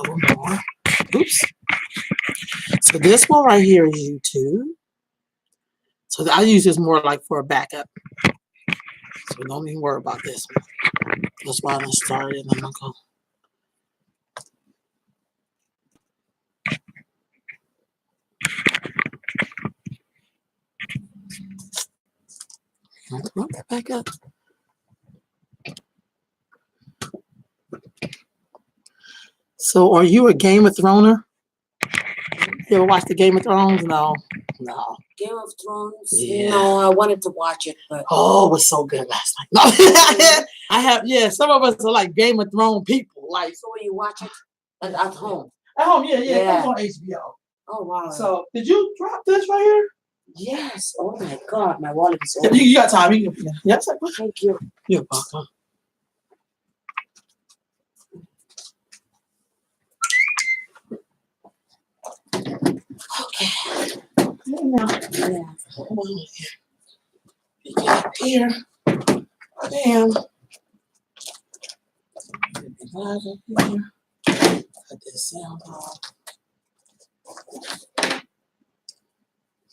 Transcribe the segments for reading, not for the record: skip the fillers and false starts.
couple more. Oops. So this one right here is YouTube. So I use this more like for a backup. So don't even worry about this one. That's why I started and I'm gonna go. Back up. So are you a Game of Thrones? You ever watch the Game of Thrones? No. Game of Thrones? Yeah. No, I wanted to watch it, but oh, it was so good last night. No, I have. Yeah, some of us are like Game of Thrones people. Like, so when you watch it at home? At home, yeah. It comes on HBO. Oh wow. So did you drop this right here? Yes. Oh my God, my wallet is Yeah, open. you got time. You can, yes. Thank you. You're welcome. Okay. Yeah. Hold on here. You get up here. Bam. Right up here. Cut this sound off.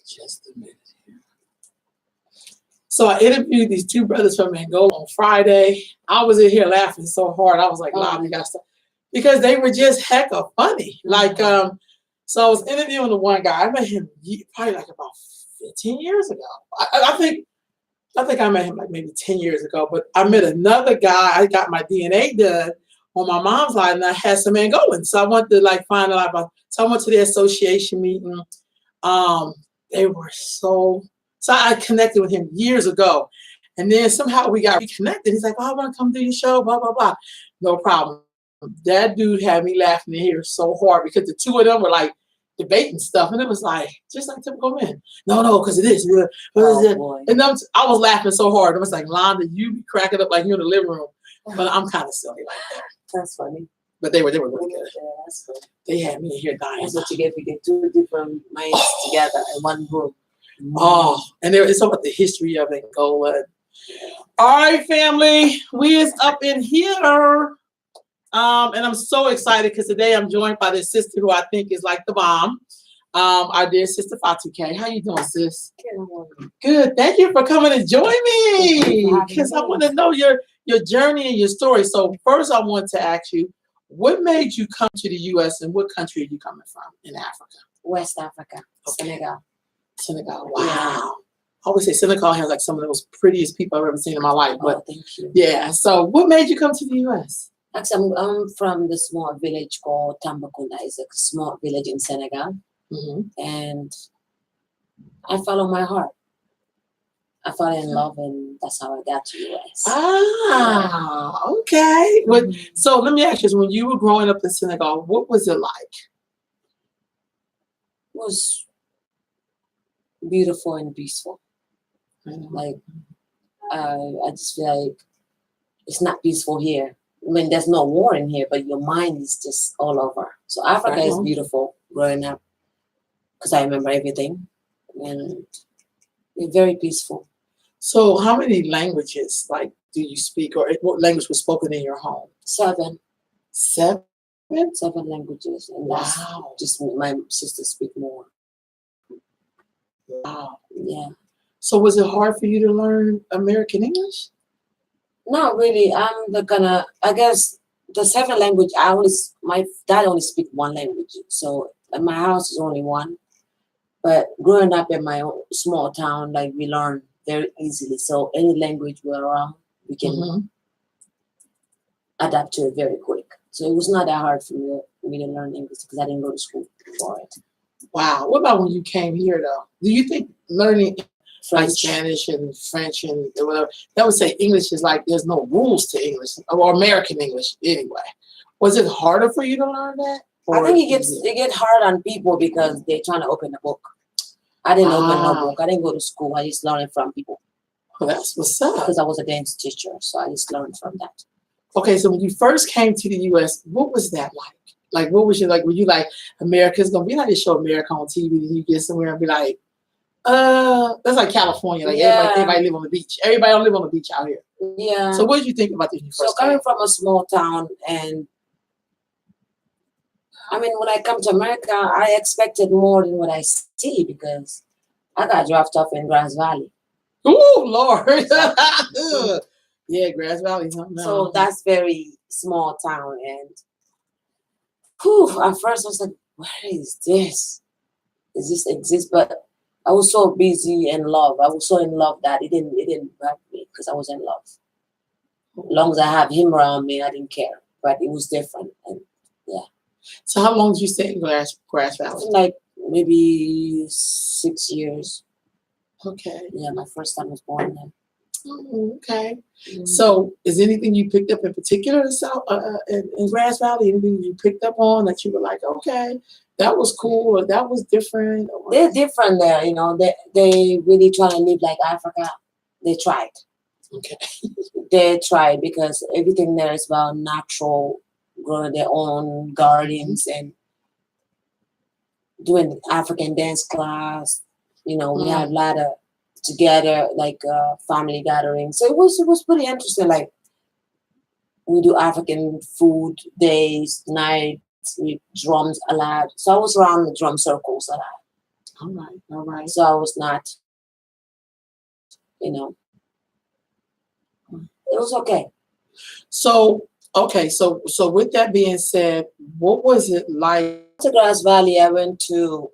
Just a minute here. So I interviewed these two brothers from Angola on Friday. I was in here laughing so hard. I was like, "Wow, you got stuff," because they were just hecka funny. Like, so I was interviewing the one guy. I met him probably like about 15 years ago. I think I met him like maybe 10 years ago. But I met another guy. I got my DNA done on my mom's line, and I had some Angolans. So I wanted to like find out about. So I went to the association meeting. They were so I connected with him years ago. And then somehow we got reconnected. He's like, "Oh, I want to come do your show, blah, blah, blah." No problem. That dude had me laughing in here so hard because the two of them were like debating stuff. And it was like, just like typical men. No, because it is. And I was laughing so hard. It was like, "Londa, you be cracking up like you in the living room." But I'm kind of silly like that. That's funny. But they were really good. Yeah, that's good. They had me in here dying. That's what you get. You get two different minds together in one room. Oh, and there is about the history of Angola. All right, family, we is up in here. And I'm so excited because today I'm joined by this sister who I think is like the bomb. Our dear sister Fatou. How you doing, sis? Good. Thank you for coming to join me. Because I want to know your journey and your story. So first I want to ask you, what made you come to the US and what country are you coming from in Africa? West Africa. Okay. Senegal. Wow. Yeah. I always say Senegal has like some of the most prettiest people I've ever seen in my life. But thank you. Yeah. So what made you come to the US? Actually, I'm from the small village called Tambacounda. It's a small village in Senegal. Mm-hmm. And I follow my heart. I fell in love, and that's how I got to US. Okay. Mm-hmm. So let me ask you, when you were growing up in Senegal, what was it like? It was beautiful and peaceful. Mm-hmm. Like, I just feel like it's not peaceful here. I mean, there's no war in here, but your mind is just all over. So Africa is beautiful growing up because I remember everything, and it's very peaceful. So how many languages like do you speak, or what language was spoken in your home? 7. 7? 7 languages. And wow. Just my sister speak more. Wow. Yeah. So was it hard for you to learn American English? Not really. I guess the 7 language, my dad only speak 1 language. So in my house is only 1. But growing up in my own small town, like we learn very easily. So any language we're around, we can adapt to it very quick. So it was not that hard for me to learn English because I didn't go to school for it. Wow. What about when you came here, though? Do you think learning like Spanish and French and whatever, that would say English is like there's no rules to English, or American English anyway? Was it harder for you to learn that? I think it gets hard on people because they're trying to open a book. I didn't open no book. I didn't go to school. I just learned from people. Well, that's what's up. Because I was a dance teacher, so I just learned from that. Okay, so when you first came to the U.S., what was that like? Like, what was you like? Were you like, America's gonna be like this show America on TV, and you get somewhere and be like, that's like California. Like everybody live on the beach. Everybody don't live on the beach out here. Yeah. So what did you think about this when you first came? Coming from a small town and I mean, when I come to America, I expected more than what I see because I got dropped off in Grass Valley. Oh Lord. Mhm. Yeah, Grass Valley. No. So that's very small town, and whew, at first I was like, "Where is this? Does this exist?" But I was so busy in love. I was so in love that it didn't grab me because I was in love. As long as I have him around me, I didn't care. But it was different, and yeah, So how long did you stay in Grass Valley? like maybe 6 years. Okay. Yeah, my first son was born there. Oh, okay. Mhm. So, is anything you picked up in particular in in Grass Valley? Anything you picked up on that you were like, okay, that was cool, or that was different? Or... They're different there, you know. They really try to live like Africa. They tried. Okay. They tried because everything there is about natural, growing their own gardens and doing African dance class. You know, we had a lot of together like family gatherings. So it was pretty interesting. Like we do African food days, nights, we drums a lot. So I was around the drum circles a lot. All right. All right. So I was not, you know, it was okay. So, okay. So with that being said, what was it like? To Grass Valley, I went to,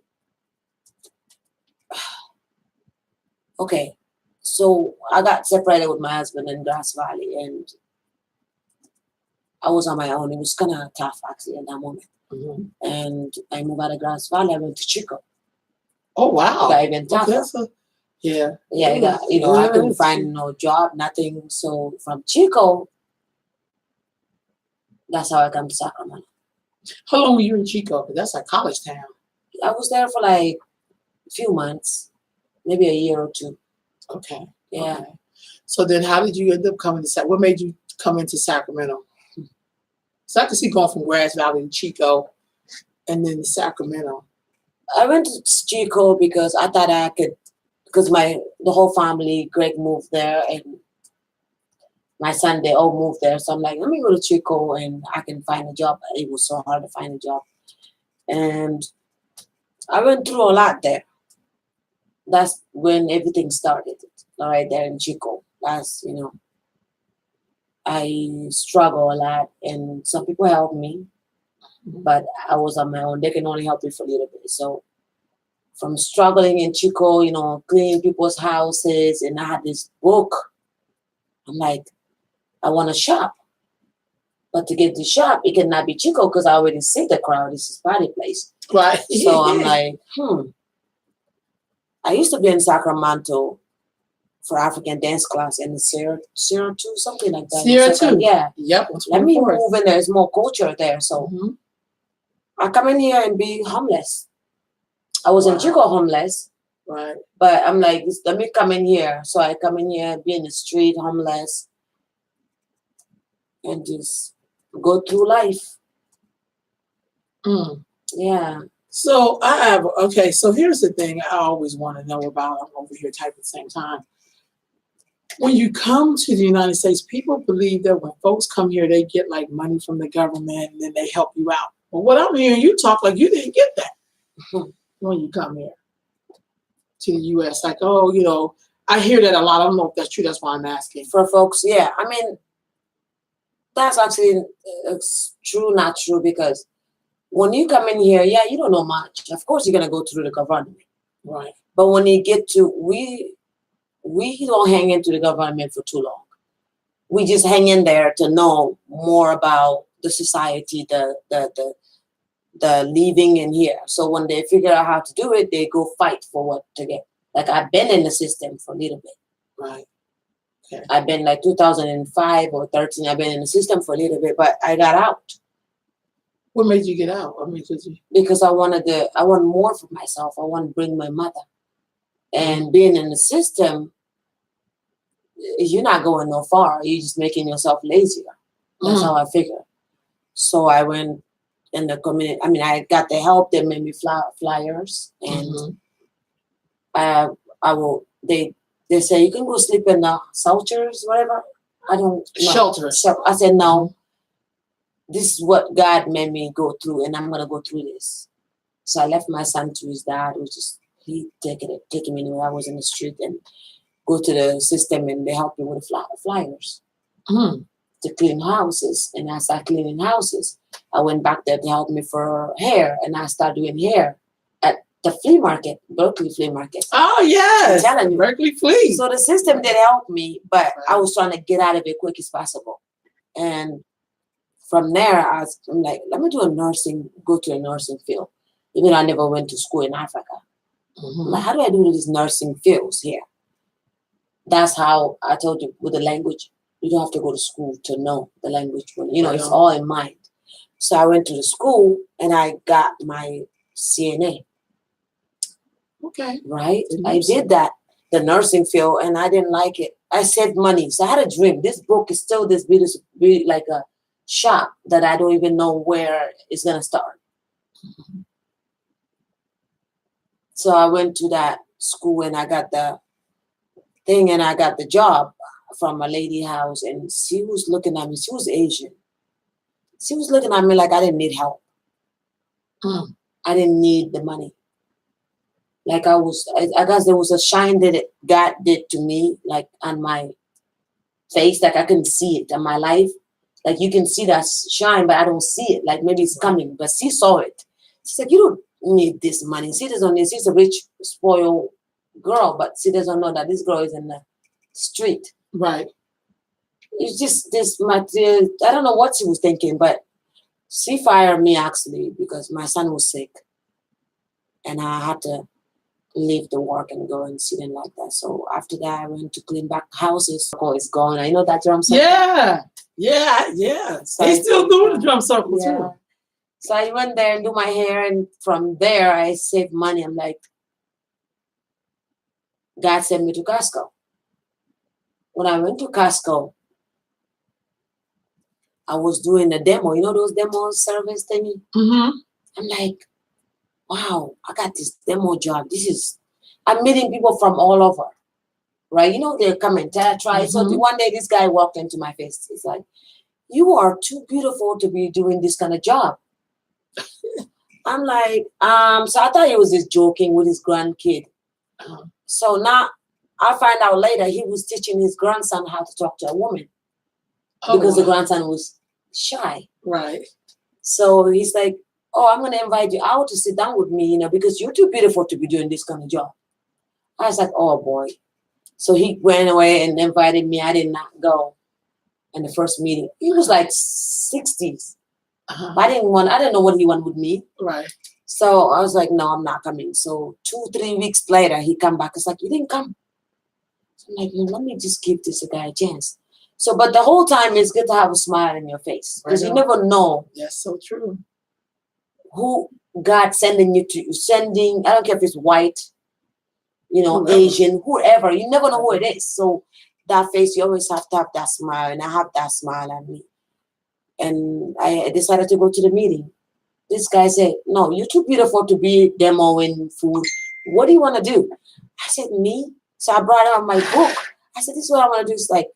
okay, so I got separated with my husband in Grass Valley and I was on my own. It was kind of tough actually in that moment. Mhm. And I moved out of Grass Valley. I went to Chico. Oh wow. It got even tougher. Yeah. Yeah, I got, you know, I couldn't find no job, nothing. So from Chico, that's how I come to Sacramento. How long were you in Chico? 'Cause that's a college town. I was there for like a few months, maybe a year or two. Okay. Yeah. Okay. So then, how did you end up coming to What made you come into Sacramento? So I can see going from Grass Valley to Chico, and then to Sacramento. I went to Chico because I thought I could, because the whole family, Greg moved there, and my son, they all moved there. So I'm like, let me go to Chico and I can find a job. It was so hard to find a job. And I went through a lot there. That's when everything started, right there in Chico. That's, you know, I struggle a lot and some people helped me, but I was on my own. They can only help me for a little bit. So from struggling in Chico, you know, cleaning people's houses, and I had this book. I'm like, I want to shop. But to get to shop, it cannot be Chico because I already see the crowd. This is party place. Right. So I'm like, I used to be in Sacramento for African dance class in the Sierra 2, something like that. Sierra 2. Yeah. Yep. Let me move in. There's more culture there. So Mhm. I come in here and be homeless. I was in Chico homeless. Right. But I'm like, let me come in here. So I come in here, be in the street, homeless, and just go through life. Mm. Yeah. So so here's the thing I always want to know about. I'm over here typing at the same time. When you come to the United States, people believe that when folks come here, they get like money from the government and then they help you out. But what I'm hearing you talk like you didn't get that when you come here to the US. Like, oh, you know, I hear that a lot. I don't know if that's true. That's why I'm asking. For folks, yeah. I mean, that's actually true, not true, because when you come in here, yeah, you don't know much. Of course, you're going to go through the government. Right. But when you get to, we don't hang into the government for too long. We just hang in there to know more about the society, the living in here. So when they figure out how to do it, they go fight for what to get. Like I've been in the system for a little bit. Right. Okay. I've been like 2005 or 13. I've been in the system for a little bit, but I got out. What made you get out? I mean, because I want more for myself. I want to bring my mother. And being in the system, you're not going no far. You're just making yourself lazier. That's how I figure. So I went in the community. I mean, I got the help. They made me flyers, and they say you can go sleep in the shelters, whatever. I don't know. Shelters. So I said no. this is what God made me go through, and I'm gonna go through this. So I left my son to his dad, which is he taking me anywhere. I was in the street and go to the system, and they help me with the flyers to clean houses. And I started cleaning houses. I went back there to help me for hair, and I started doing hair at the flea market, Berkeley flea market. Oh yes, I'm telling you. Berkeley flea. So the system did help me, but I was trying to get out of it quick as possible. And from there, I'm like, let me go to a nursing field. Even though I never went to school in Africa. Like, how do I do these nursing fields here? That's how I told you with the language, you don't have to go to school to know the language. It's all in mind. So I went to the school and I got my CNA. Okay. Right? I did that, the nursing field, and I didn't like it. I saved money. So I had a dream. This book is still this beautiful, like a shop that I don't even know where it's going to start. So I went to that school and I got the thing and I got the job from a lady house, and she was looking at me. She was Asian. She was looking at me like I didn't need help. I didn't need the money. Like I guess there was a shine that God did to me, like on my face, like I couldn't see it in my life. Like you can see that shine, but I don't see it. Like maybe it's coming, but she saw it. She said, "You don't need this money." She doesn't need. She's a rich, spoiled girl, but she doesn't know that this girl is in the street. Right. It's just this material. I don't know what she was thinking, but she fired me actually because my son was sick, and I had to leave the work and go, and she didn't like that. So after that, I went to clean back houses. Oh, it's gone. I know that drum circle. Yeah. So he's still doing the drum circle too. So I went there and do my hair, and from there I saved money. I'm like, God sent me to Costco. When I went to Costco, I was doing a demo. You know those demo service thingy? I'm like, wow, I got this demo job. I'm meeting people from all over, right? They're coming to try. So one day this guy walked into my face. He's like, "You are too beautiful to be doing this kind of job." I'm like, so I thought he was just joking with his grandkid. So now I find out later he was teaching his grandson how to talk to a woman because the grandson was shy. Right. So he's like, "Oh, I'm going to invite you out to sit down with me, because you're too beautiful to be doing this kind of job." I was like, "Oh boy." So he went away and invited me. I did not go in the first meeting. He was like 60s. I didn't know what he wanted with me. Right. So I was like, "No, I'm not coming." So 2-3 weeks later, he come back. It's like, "You didn't come." So I'm like, let me just give this guy a chance. So, but the whole time it's good to have a smile in your face because you never know. That's so true. Who God sending you to, I don't care if it's white, whoever. Asian, whoever, you never know who it is. So that face, you always have to have that smile, and I have that smile on me. And I decided to go to the meeting. This guy said, "No, you're too beautiful to be demoing food. What do you want to do?" I said, "Me?" So I brought out my book. I said, "This is what I want to do." It's like,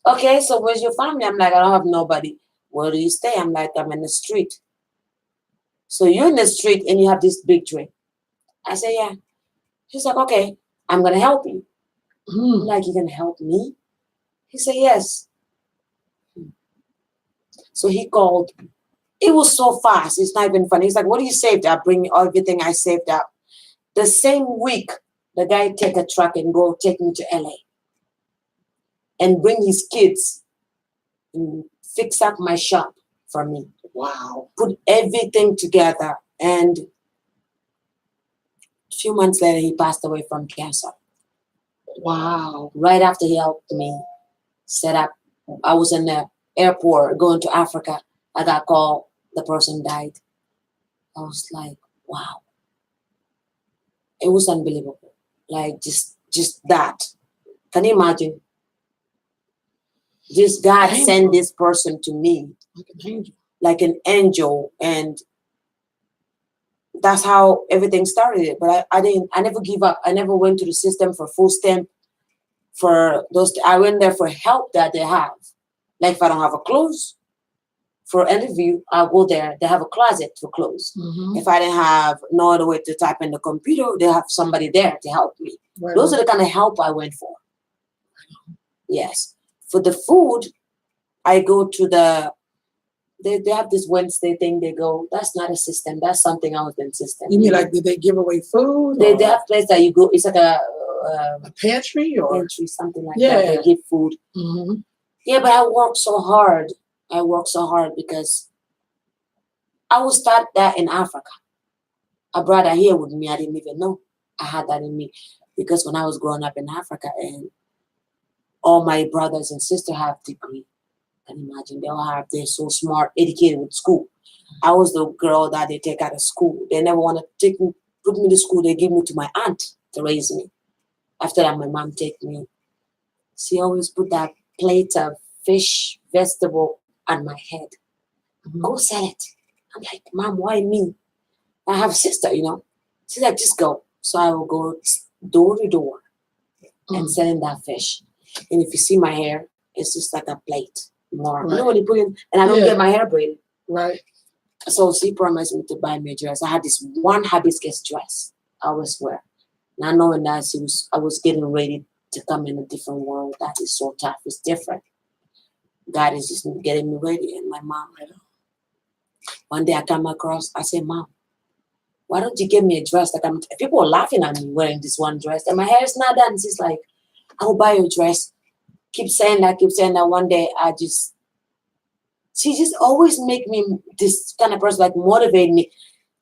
"Okay, so where's your family?" I'm like, "I don't have nobody." "Where do you stay?" I'm like, "I'm in the street." "So you're in the street and you have this big dream?" I said, "Yeah." She's like, "Okay, I'm going to help you." I'm like, "You're going to help me?" He said, "Yes." So he called. It was so fast. It's not even funny. He's like, "What do you saved up?" Bring everything I saved up. The same week, the guy take a truck and go take me to LA and bring his kids and fix up my shop for me. Wow. Put everything together. And a few months later, he passed away from cancer. Wow. Right after he helped me set up, I was in the airport going to Africa. I got called. The person died. I was like, wow. It was unbelievable. Like just that. Can you imagine? Just God sent this person to me. Like an angel. And that's how everything started. But I never give up. I never went to the system for full stamp. For those, I went there for help that they have. Like if I don't have a clothes for interview, I'll go there. They have a closet for clothes. Mm-hmm. If I didn't have no other way to type in the computer, they have somebody there to help me. Right. Those are the kind of help I went for. Yes. For the food, I go to they have this Wednesday thing they go. That's not a system. That's something else than system. You mean like, did they give away food? They have a place that you go. It's like a pantry or pantry, something like that. They give food. Mm-hmm. Yeah, but I worked so hard. Because I would start that in Africa. I brought that here with me. I didn't even know I had that in me. Because when I was growing up in Africa and all my brothers and sisters have degree. Can imagine they're so smart, educated with school. I was the girl that they take out of school. They never want to put me to school. They give me to my aunt to raise me. After that, my mom take me. She always put that plate of fish, vegetable on my head. Mm-hmm. Go sell it. I'm like, Mom, why me? I have a sister, She's like, just go. So I will go door to door and selling that fish. And if you see my hair, it's just like a plate. More. Right. You know what they put in? And I don't get my hair braided. Right. So she promised me to buy me a dress. I had this one hibiscus dress I always wear. Not knowing that I was getting ready to come in a different world that is so tough. It's different. God is just getting me ready. And my mom, one day I come across, I say, Mom, why don't you give me a dress? People are laughing at me wearing this one dress. And my hair is not done. And she's like, I'll buy you a dress. Keep saying that. One day she just always make me this kind of person, like motivate me.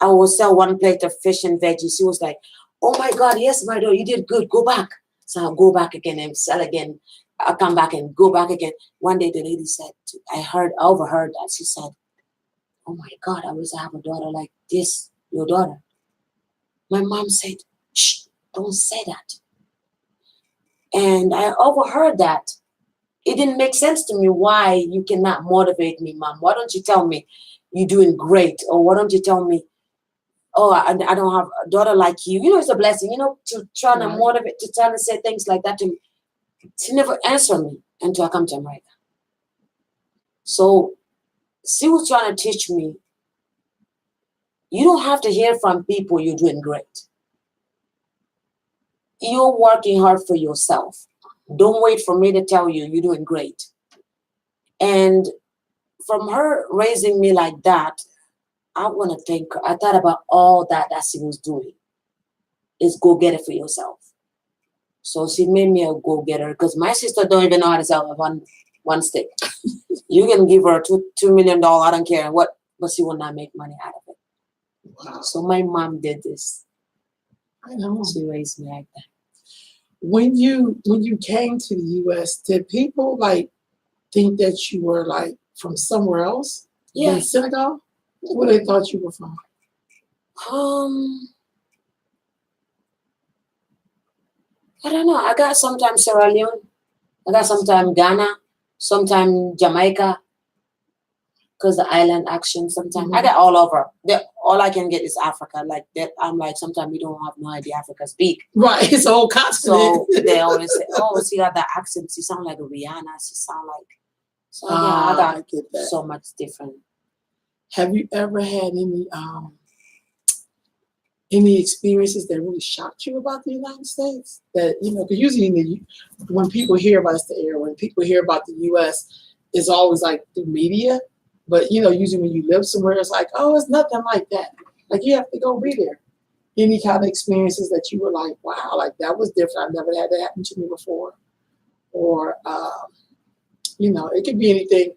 I will sell one plate of fish and veggies. She was like, oh my God, yes, my daughter, you did good. Go back. So I'll go back again and sell again. I'll come back and go back again. One day the lady said, I overheard that. She said, oh my God, I wish I have a daughter like this, your daughter. My mom said, shh, don't say that. And I overheard that. It didn't make sense to me why you cannot motivate me, Mom. Why don't you tell me you're doing great? Or why don't you tell me, oh, I don't have a daughter like you. It's a blessing, to try to motivate, to try to say things like that to me. She never answered me until I come to America. So she was trying to teach me, you don't have to hear from people you're doing great. You're working hard for yourself. Don't wait for me to tell you you're doing great. And from her raising me like that, I want to thank her. I thought about all that she was doing. Is go get it for yourself. So she made me a go-getter because my sister don't even know how to sell one stick. You can give her $2 million, I don't care what, but she will not make money out of it. Wow. So my mom did this. I know. She raised me like that. When you came to the U.S., did people think that you were from somewhere else? Yeah. In Senegal? Where they thought you were from? I don't know. I got sometimes Sierra Leone. I got sometimes Ghana. Sometimes Jamaica. Because the island action sometimes. I got all over. All I can get is Africa. Like that. I'm like, sometimes we don't have no idea Africa's big. Right. It's a whole continent. So they always say, oh, she got that accent. She sound like a Rihanna. She sound like. So yeah, I get that. So much different. Have you ever had any experiences that really shocked you about the United States? That, because usually when people hear about when people hear about the U.S., it's always through media. But, usually when you live somewhere, it's like, oh, it's nothing like that. You have to go be there. Any kind of experiences that you were like, wow, that was different. I've never had that happen to me before. Or, it could be anything.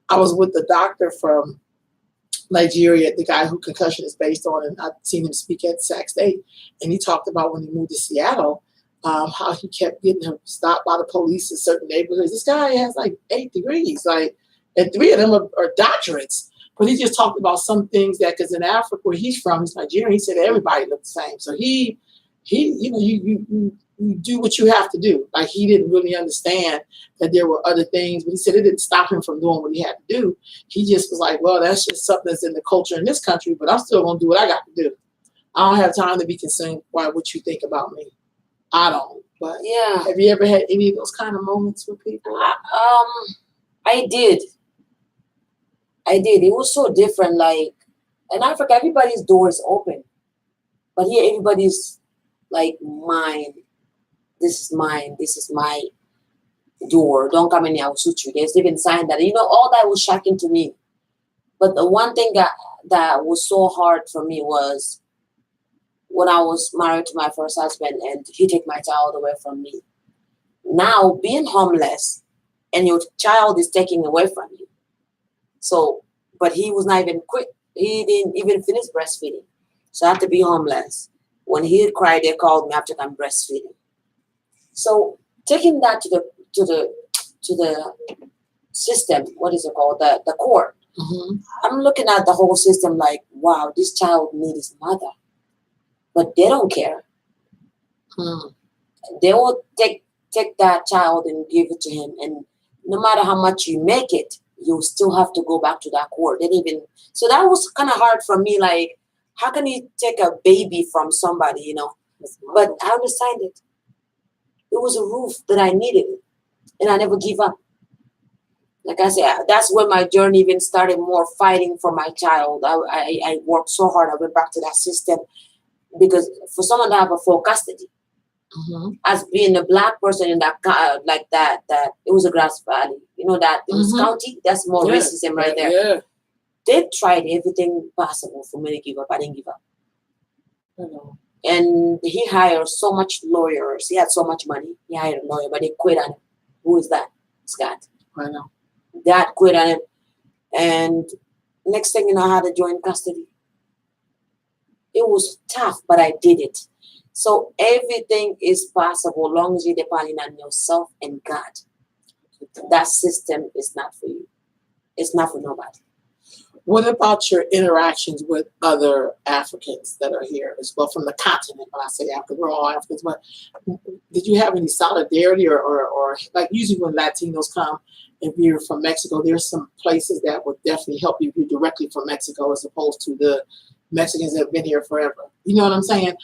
I was with the doctor from Nigeria, the guy who concussion is based on, and I've seen him speak at Sac State, and he talked about when he moved to Seattle, how he kept getting him stopped by the police in certain neighborhoods. This guy has 8 degrees, and 3 of them are doctorates. But he just talked about some things that, because in Africa where he's from, he's Nigerian, he said everybody looked the same. So he you do what you have to do. He didn't really understand that there were other things, but he said it didn't stop him from doing what he had to do. He just was like, well, that's just something that's in the culture in this country, but I'm still going to do what I got to do. I don't have time to be concerned by what you think about me. I don't. But yeah. Have you ever had any of those kind of moments with people? I did. I did. It was so different. Like in Africa, everybody's door is open, but here everybody's like mine. This is mine. This is my door. Don't come in here. I'll shoot you. There's even sign that. All that was shocking to me. But the one thing that was so hard for me was when I was married to my first husband and he took my child away from me. Now being homeless and your child is taken away from you. So, but he was not even quit. He didn't even finish breastfeeding. So I had to be homeless. When he cried, they called me after I'm breastfeeding. So taking that to the system, what is it called? The court. Mm-hmm. I'm looking at the whole system like, wow, this child needs his mother. But they don't care. Mm. They will take that child and give it to him. And no matter how much you make it, you still have to go back to that court. So that was kind of hard for me. Like, how can you take a baby from somebody, But I understand it. It was a roof that I needed. And I never give up. Like I said, that's when my journey even started more fighting for my child. I worked so hard. I went back to that system because for someone to have a full custody, Mm-hmm. as being a black person in that like that it was a Grass Valley, that it was county. That's more racism right there. Yeah. They tried everything possible for me to give up. I didn't give up. Mm-hmm. And he hired so much lawyers. He had so much money. He hired a lawyer, but they quit on him. Who is that? Scott. I know. Dad quit on him. And next thing you know, I had to join custody. It was tough, but I did it. So everything is possible as long as you're depending on yourself and God. That system is not for you. It's not for nobody. What about your interactions with other Africans that are here as well from the continent? When I say Africa, we're all Africans, but did you have any solidarity or like usually when Latinos come, if you're from Mexico, there's some places that would definitely help you if you're directly from Mexico as opposed to the Mexicans that have been here forever. You know what I'm saying?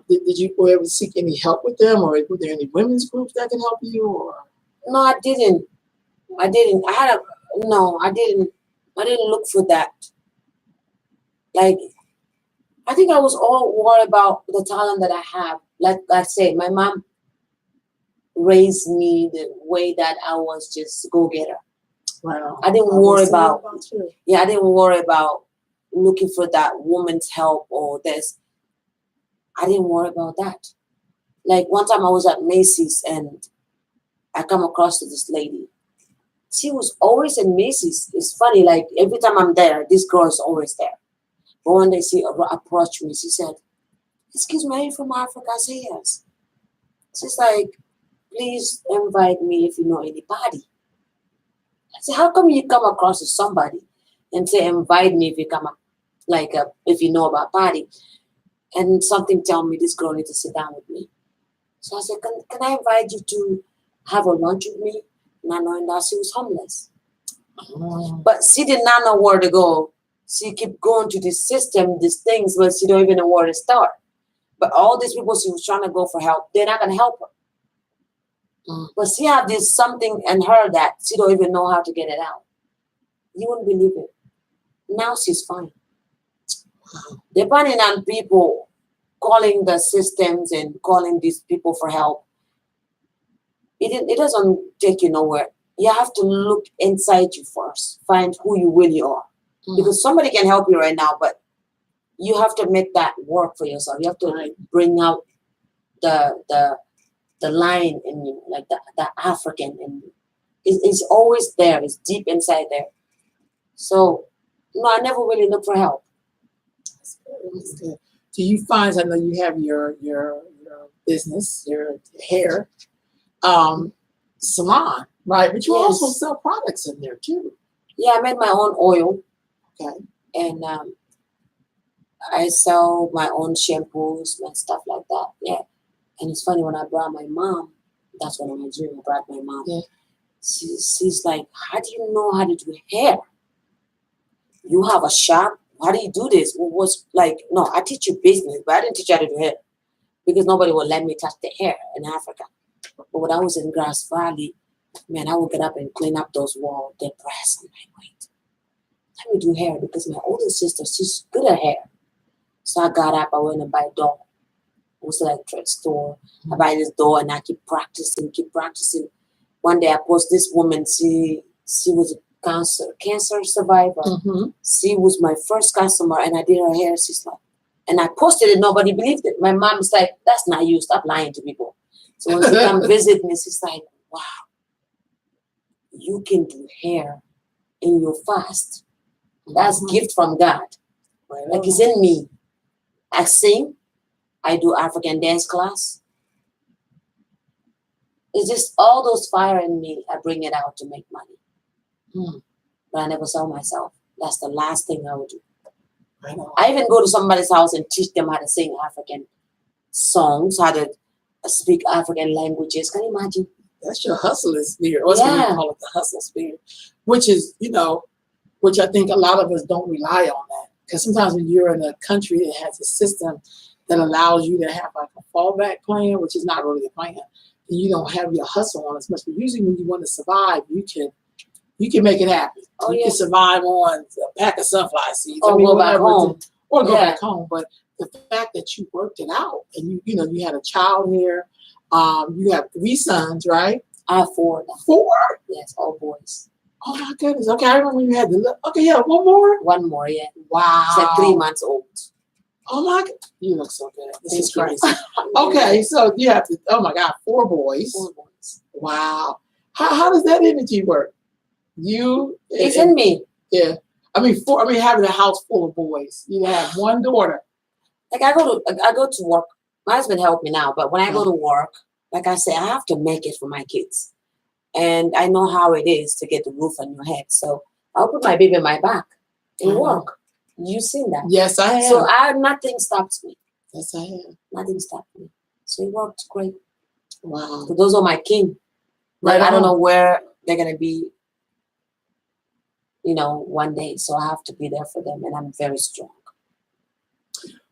Did you ever seek any help with them, or were there any women's groups that can help you? Or no, I didn't. I didn't look for that. Like, I think I was all worried about the talent that I have. Like I said, my mom raised me the way that I was just go-getter. Wow. I didn't worry about you. I didn't worry about looking for that woman's help or this. I didn't worry about that. Like one time I was at Macy's and I come across to this lady. She was always in Macy's. It's funny, like every time I'm there, this girl is always there. But one day she approached me. She said, "Excuse me, are you from Africa?" I said, "Yes." She's like, "Please invite me if you know anybody." I said, "How come you come across to somebody and say invite me if you come up, if you know about party?" And something tell me this girl needs to sit down with me. So I said, "Can I invite you to have a lunch with me?" Not knowing that she was homeless. But she did not know where to go. She kept going to this system, these things, but she don't even know where to start. But all these people she was trying to go for help, they're not going to help her. But she had this something in her that she don't even know how to get it out. You wouldn't believe it. Now she's fine. Depending on people calling the systems and calling these people for help, it doesn't take you nowhere. You have to look inside you first, find who you really are. Because somebody can help you right now, but you have to make that work for yourself. You have to bring out the line in you, like the African in you. It's always there. It's deep inside there. So, no, I never really look for help. That's good. Do you find, I know you have your business, your hair salon, right? But you also sell products in there too. Yeah, I made my own oil. Okay. And I sell my own shampoos and stuff like that. Yeah. And it's funny, when I brought my mom, that's one of my dreams. I brought my mom. Yeah. She's like, "How do you know how to do hair? You have a shop? How do you do this?" No, I teach you business, but I didn't teach you how to do hair because nobody would let me touch the hair in Africa. But when I was in Grass Valley, Man, I would get up and clean up those walls, depressed. I'm like, wait, let me do hair because my older sister, she's good at hair. So I got up, I went and buy a doll. It was like a thread store. I buy this doll and I keep practicing, keep practicing. One day I post this woman, she was a cancer survivor. Mm-hmm. She was my first customer and I did her hair. She's like, and I posted it, nobody believed it. My mom's like, that's not you, stop lying to people. So when she come visit me, she's like, wow, you can do hair in your fast. That's gift from God. Like it's in me. I sing. I do African dance class. It's just all those fire in me. I bring it out to make money. But I never saw myself. That's the last thing I would do. I even go to somebody's house and teach them how to sing African songs, how to speak African languages. Can you imagine? That's your hustling spirit. Or what we call it, the hustle spirit. Which is, which I think a lot of us don't rely on that. Because sometimes when you're in a country that has a system that allows you to have like a fallback plan, which is not really a plan, and you don't have your hustle on as much. But usually when you want to survive, you can make it happen. You can survive on a pack of sunflower seeds. Or go back home. Or go back home. But the fact that you worked it out and you had a child here, you have 3 sons, right? I have 4 now. 4? Yes, all boys. Oh my goodness. Okay, I remember you had one more? One more, yeah. Wow. It's like 3 months old. Oh my God. You look so good. This is crazy. Okay, so you have to, oh my God, 4 boys. 4 boys. Wow. How does that energy work? It's in me. Yeah. Having a house full of boys. You have 1 daughter. Like I go to work. My husband helped me now, but when I go to work, like I say, I have to make it for my kids. And I know how it is to get the roof on your head. So I'll put my baby in my back and work. You've seen that. Yes, I have. So nothing stops me. Yes, I have. Nothing stopped me. So it worked great. Wow. So those are my king. Like, I don't know where they're going to be, one day. So I have to be there for them. And I'm very strong.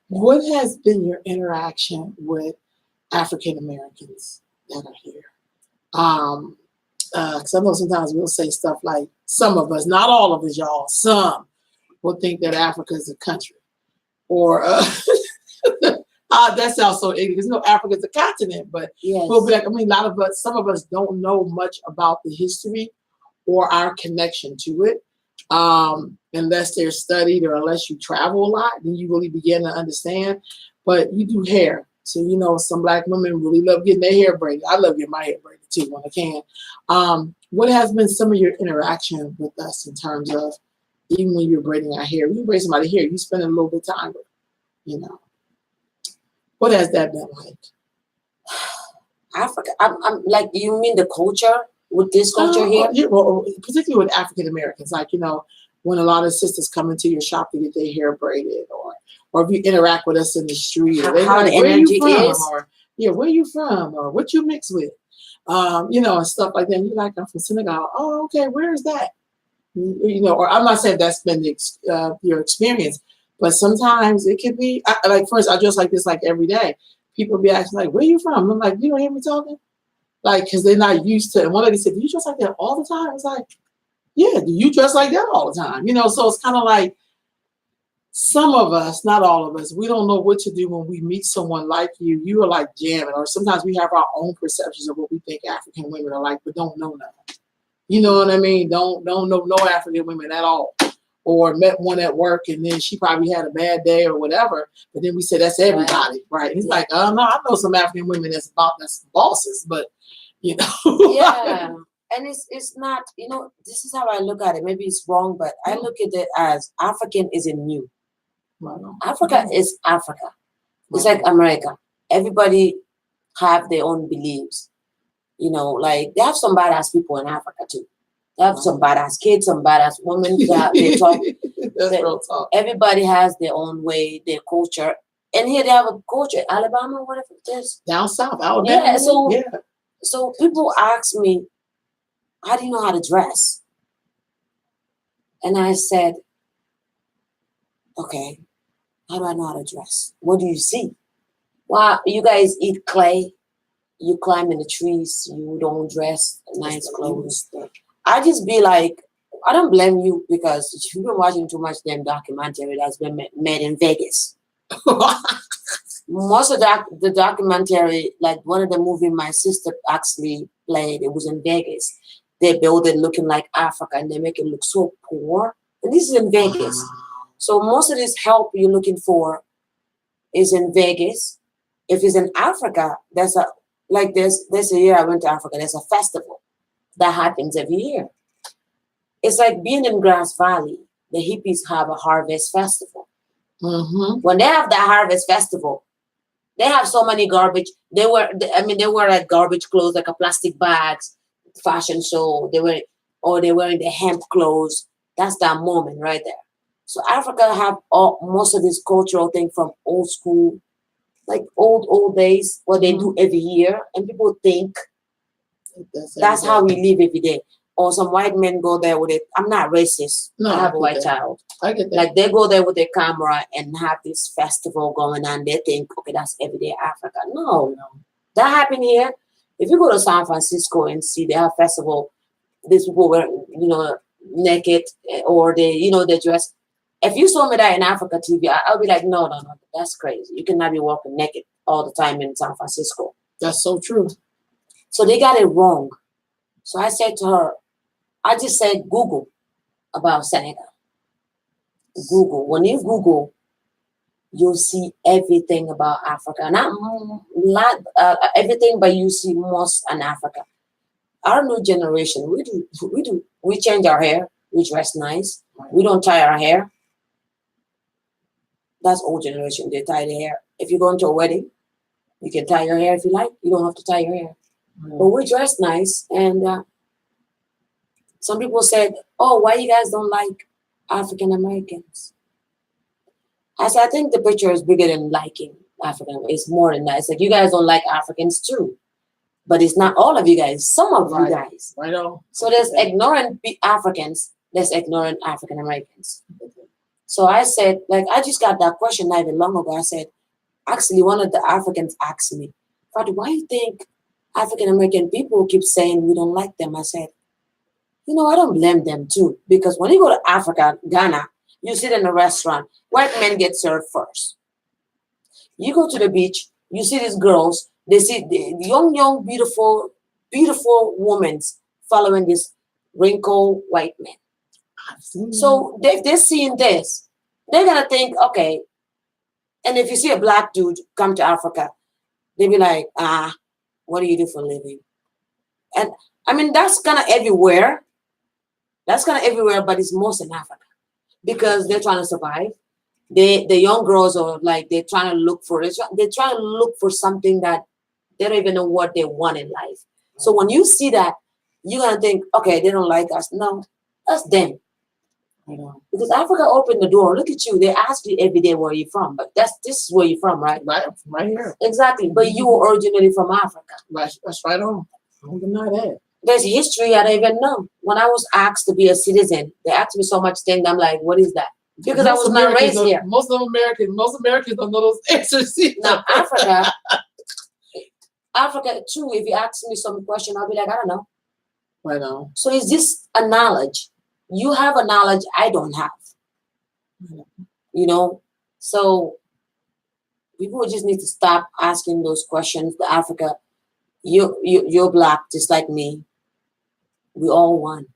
What has been your interaction with African Americans that are here? Because I know sometimes we'll say stuff like, some of us, not all of us, y'all, some will think that Africa is a country. Or, that sounds so ignorant, because Africa is a continent, but we'll be like, some of us don't know much about the history or our connection to it. Unless they're studied or unless you travel a lot, then you really begin to understand. But you do hair. So, some Black women really love getting their hair braided. I love getting my hair braided too when I can. What has been some of your interaction with us in terms of, even when you're braiding our hair, when you braid somebody's hair, you spend a little bit of time with, What has that been like? Africa. I'm like, you mean the culture with this culture here? Yeah, well, particularly with African Americans, like, when a lot of sisters come into your shop to get their hair braided, or if you interact with us in the street, or how like, the where energy you from? is, or where you from, or what you mix with, and stuff like that. And you're like, I'm from Senegal. Oh, okay, where is that? Or I'm not saying that's been your experience, but sometimes it could be. First, I dress like this like every day. People be asking like, where you from? I'm like, you don't hear me talking? Like, because they're not used to it. And one lady said, do you dress like that all the time? I was like, yeah, do you dress like that all the time? So it's kind of like, some of us, not all of us, we don't know what to do when we meet someone like you. You are like jamming, or sometimes we have our own perceptions of what we think African women are like, but don't know nothing. You know what I mean? Don't know no African women at all. Or met one at work and then she probably had a bad day or whatever. But then we said, that's everybody, right? And he's like, no, I know some African women that's bosses, but, Yeah. And it's not, this is how I look at it. Maybe it's wrong, but I look at it as African isn't new. Africa is Africa. It's like America. Everybody have their own beliefs. Like they have some badass people in Africa too. They have some badass kids, some badass women. They talk. That's real talk. Everybody has their own way, their culture. And here they have a culture. Alabama, whatever it is. Down south, Alabama. So people ask me, how do you know how to dress? And I said, okay, how do I know how to dress? What do you see? Well, you guys eat clay. you climb in the trees, you don't dress nice clothes. I just be like, I don't blame you because you've been watching too much damn documentary that's been made in Vegas. Most of the documentary, like one of the movie my sister actually played, it was in Vegas. They build it looking like Africa and they make it look so poor. And this is in Vegas. So most of this help you're looking for is in Vegas. If it's in Africa, there's a year I went to Africa, there's a festival that happens every year. It's like being in Grass Valley. The hippies have a harvest festival. Mm-hmm. When they have that harvest festival, they have so many garbage. They wear like garbage clothes, like a plastic bags, fashion show. They're wearing the hemp clothes. That's that moment right there. So Africa have most of this cultural thing from old school, like old days, what they do every year, and people think that's how we live every day. Or some white men go there with it. I'm not racist. No, I have a white child. I get that. Like they go there with their camera and have this festival going on. They think, okay, that's everyday Africa. No, that happened here. If you go to San Francisco and see they have festival, these people were, naked or they dress. If you saw me that in Africa TV, I'll be like, no, that's crazy. You cannot be walking naked all the time in San Francisco. That's so true. So they got it wrong. So I said to her, I just said Google about Senegal. Google. When you Google, you'll see everything about Africa. Not everything, but you see most in Africa. Our new generation, we change our hair. We dress nice. We don't tie our hair. That's old generation. They tie their hair. If you go into a wedding, you can tie your hair if you like. You don't have to tie your hair. But we dress nice. And some people said, oh, why you guys don't like African Americans? I said, I think the picture is bigger than liking African. It's more than that. It's like you guys don't like Africans too. But it's not all of you guys. Some of you guys. Right on. So there's ignorant Africans. There's ignorant African Americans. So I said, I just got that question not even long ago. I said, actually, one of the Africans asked me, Fatou, why do you think African American people keep saying we don't like them? I said, I don't blame them too. Because when you go to Africa, Ghana, you sit in a restaurant, white men get served first. You go to the beach, you see these girls, they see the young, beautiful women following this wrinkled white man. So if they're seeing this, they're going to think, okay. And if you see a black dude come to Africa, they be like, what do you do for a living? And I mean, that's kind of everywhere. But it's most in Africa because they're trying to survive. The young girls are like, they're trying to look for it. They're trying to look for something that they don't even know what they want in life. So when you see that, you're going to think, okay, they don't like us. No, that's them. Because Africa opened the door. Look at you. They ask you every day where you're from, but this is where you're from, right? Right here. Exactly. But you were originally from Africa. That's right on. I don't deny that. There's history I don't even know. When I was asked to be a citizen, they asked me so much things. I'm like, what is that? Because I was not raised here. Most Americans don't know those answers. Now, Africa too, if you ask me some question, I'll be like, I don't know. Right on. So is this a knowledge? You have a knowledge I don't have. So people just need to stop asking those questions. The Africa, you're black just like me. We all one.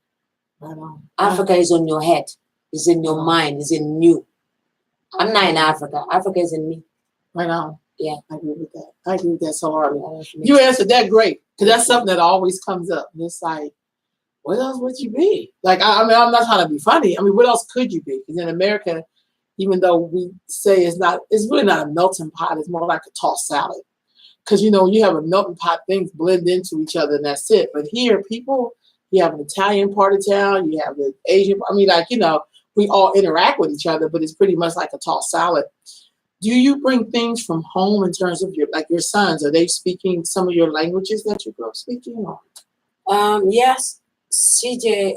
Right on. Africa is on your head. It's in your mind. It's in you. I'm not in Africa. Africa is in me. Right on. Yeah. I agree with that. I agree with that so hard. You answered that great. Because that's something that always comes up. And it's like, what else would you be? Like, I mean, I'm not trying to be funny. I mean, what else could you be? Because in America, even though we say it's really not a melting pot. It's more like a tossed salad. Because, you have a melting pot, things blend into each other and that's it. But here, you have an Italian part of town, you have the Asian, we all interact with each other, but it's pretty much like a tossed salad. Do you bring things from home in terms of your sons? Are they speaking some of your languages that you grew up speaking? Yes. CJ,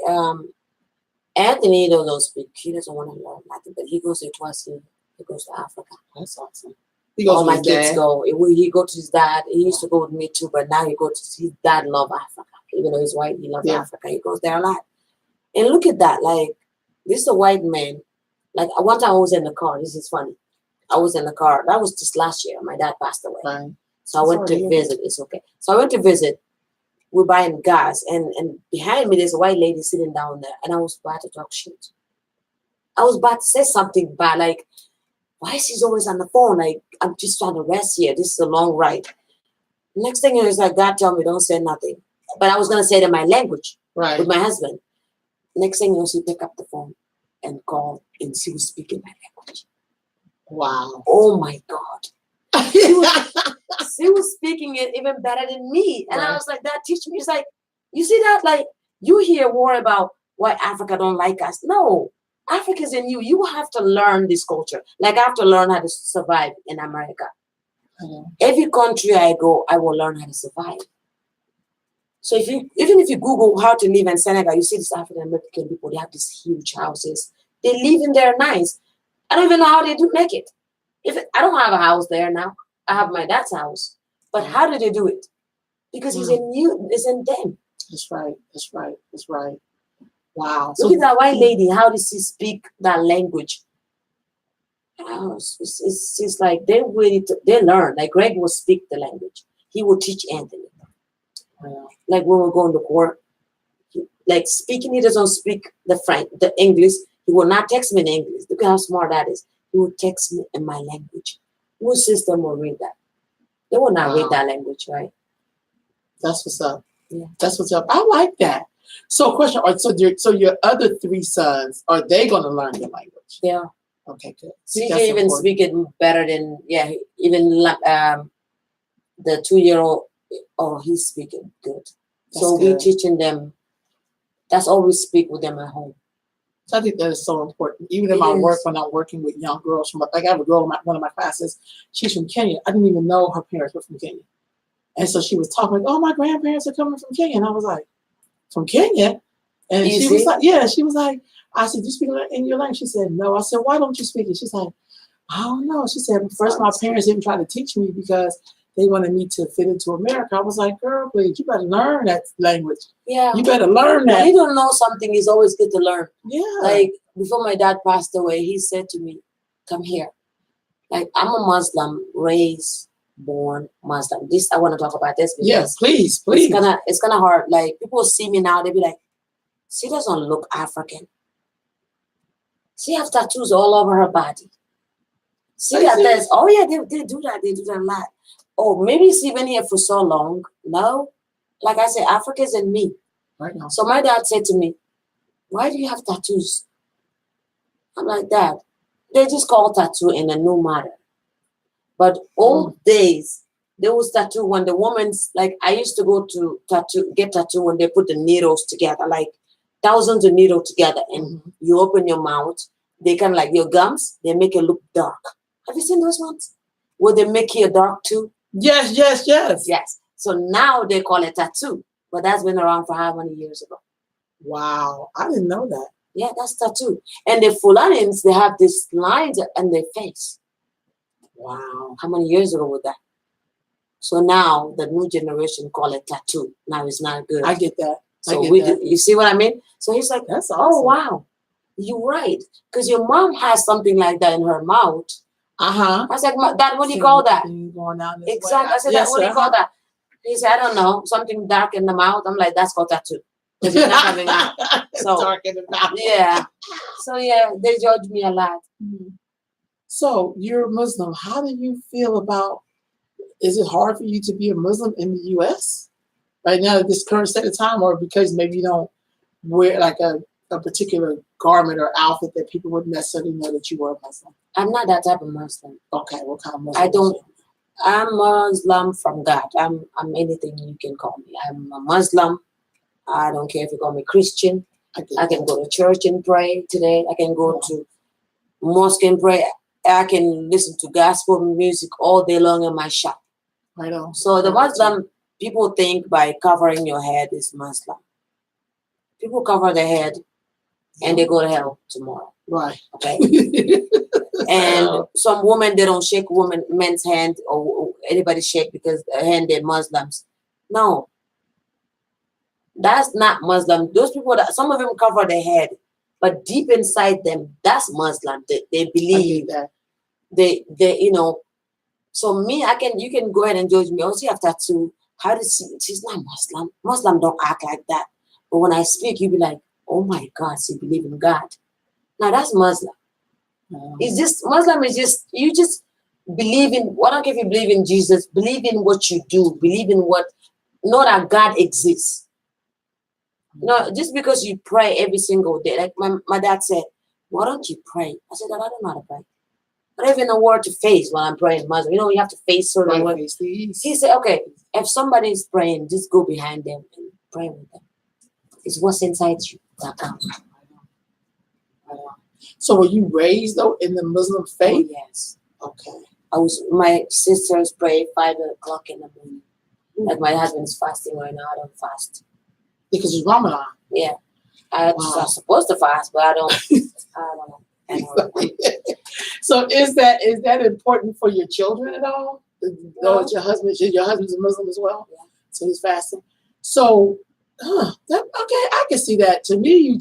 Anthony doesn't speak. He doesn't want to learn nothing, but he goes there twice a year. He goes to Africa. That's awesome. He goes all with my his kids dad. go. He go to his dad. He used to go with me too, but now he goes to his dad. Love Africa, even though he's white. He loves Yeah. Africa. He goes there a lot. And look at that. Like this is a white man. Like one time I was in the car. This is funny. I was in the car. That was just last year. My dad passed away. Right. So I went to visit. It's okay. So I went to visit. We're buying gas, and behind me there's a white lady sitting down there, and I was about to talk shit. I was about to say something bad, like, why is she always on the phone? Like, I'm just trying to rest here. This is a long ride. Next thing is like, God tell me don't say nothing. But I was gonna say it in my language Right. with my husband. Next thing you know, she picked up the phone and called, and she was speaking my language. Wow. Oh my God. She was speaking it even better than me. And I was like, that teach me. It's like, you see that? Like, you hear more about why Africa don't like us. No, Africa's in you. You have to learn this culture. Like, I have to learn how to survive in America. Every country I go, I will learn how to survive. So even if you Google how to live in Senegal, you see these African American people, they have these huge houses. They live in there nice. I don't even know how they do make it. I don't have a house there now. I have my dad's house. But how do they do it? Because it's in you, it's in them. That's right. That's right. That's right. Wow. Look at that white lady. How does she speak that language? Oh, it's like they learn. Like Greg will speak the language. He will teach Anthony. Like when we're going to court, like speaking, he doesn't speak the English. He will not text me in English. Look at how smart that is. He will text me in my language. Whose system will read that? They will not read that language, right? That's what's up. Yeah. That's what's up. I like that. So, question: so your other three sons, are they going to learn your language? Yeah. Okay, good. CJ even speak it better than even the 2-year-old. Oh, he's speaking good. So we're teaching them. That's all we speak with them at home. So I think that is so important. Even in my work, when I'm working with young girls from, like I have a girl in one of my classes, she's from Kenya. I didn't even know her parents were from Kenya. And so she was talking like, oh, my grandparents are coming from Kenya. And I was like, from Kenya? And she was like, yeah, she was like, I said, do you speak in your language? She said, no. I said, why don't you speak it? She's like, I don't know. She said, first, my parents didn't try to teach me because they wanted me to fit into America. I was like, girl, please, you better learn that language. Yeah. You better learn that. When you don't know something, it's always good to learn. Yeah. Like, before my dad passed away, he said to me, come here. Like, I'm a Muslim, raised, born Muslim. I want to talk about this because yes, please. It's kind of hard. Like, people see me now, they be like, she doesn't look African. She has tattoos all over her body. See that there's, oh yeah, they do that. They do that a lot. Oh, maybe she's been here for so long. No. Like I said, Africa's in me. Right now. So my dad said to me, why do you have tattoos? I'm like, Dad, they just call tattoo in a new matter. But old days, there was tattoo when the woman's, like, I used to go to get tattoo when they put the needles together, like thousands of needles together, and you open your mouth, they kind of like your gums, they make it look dark. Have you seen those ones? Where they make you dark too? Yes. Yes. So now they call it tattoo, but that's been around for how many years ago? Wow, I didn't know that. Yeah, that's tattoo. And the Fulanians, they have these lines on their face. Wow. How many years ago was that? So now the new generation call it tattoo. Now it's not good. I get that. So you see what I mean? So he's like, that's awesome. Oh, wow. You're right. Because your mom has something like that in her mouth. I was like, Dad, what do you call that? Exactly. I said, Dad, what do you call that? He said, I don't know. Something dark in the mouth. I'm like, that's called tattoo. Because it's not coming out. So, dark in the mouth. Yeah. So, yeah, they judge me a lot. So, you're a Muslim. How do you feel about, is it hard for you to be a Muslim in the U.S. right now at this current state of time, or because maybe you don't wear like a particular garment or outfit that people wouldn't necessarily know that you were a Muslim? I'm not that type of Muslim. Okay, what kind of Muslim? I'm Muslim from God. I'm anything you can call me. I'm a Muslim. I don't care if you call me Christian. I can go to church and pray today. I can go to mosque and pray. I can listen to gospel music all day long in my shop. I know. So the Muslim, people think by covering your head is Muslim. People cover their head and they go to hell tomorrow. Right. Okay. And some women, they don't shake men's hand or anybody shake because their hand they're Muslims. No, that's not Muslim. Those people that some of them cover their head, but deep inside them, that's Muslim. They believe that. They So me, you can go ahead and judge me. Oh, she have tattoo. How does she's not Muslim. Muslim don't act like that. But when I speak, you be like, oh my God, she believe in God. Now that's Muslim. It's just Muslim is just you just believe in. I don't care if you believe in Jesus. Believe in what you do. Believe in what. Know that God exists. No, just because you pray every single day, like my dad said, why don't you pray? I said, Dad, I don't know how to pray. I don't even know where to face when I'm praying Muslim. You know, you have to face certain ways. He said, okay, if somebody is praying, just go behind them and pray with them. It's what's inside you that counts. So were you raised though in the Muslim faith? Oh, yes. Okay. My sisters pray 5 o'clock in the morning. Like my husband's fasting right now, I don't fast. Because it's Ramadan. Yeah. I'm supposed to fast, but I don't know. So is that important for your children at all? No. Your husband's a Muslim as well? Yeah. So he's fasting. So okay, I can see that. To me, you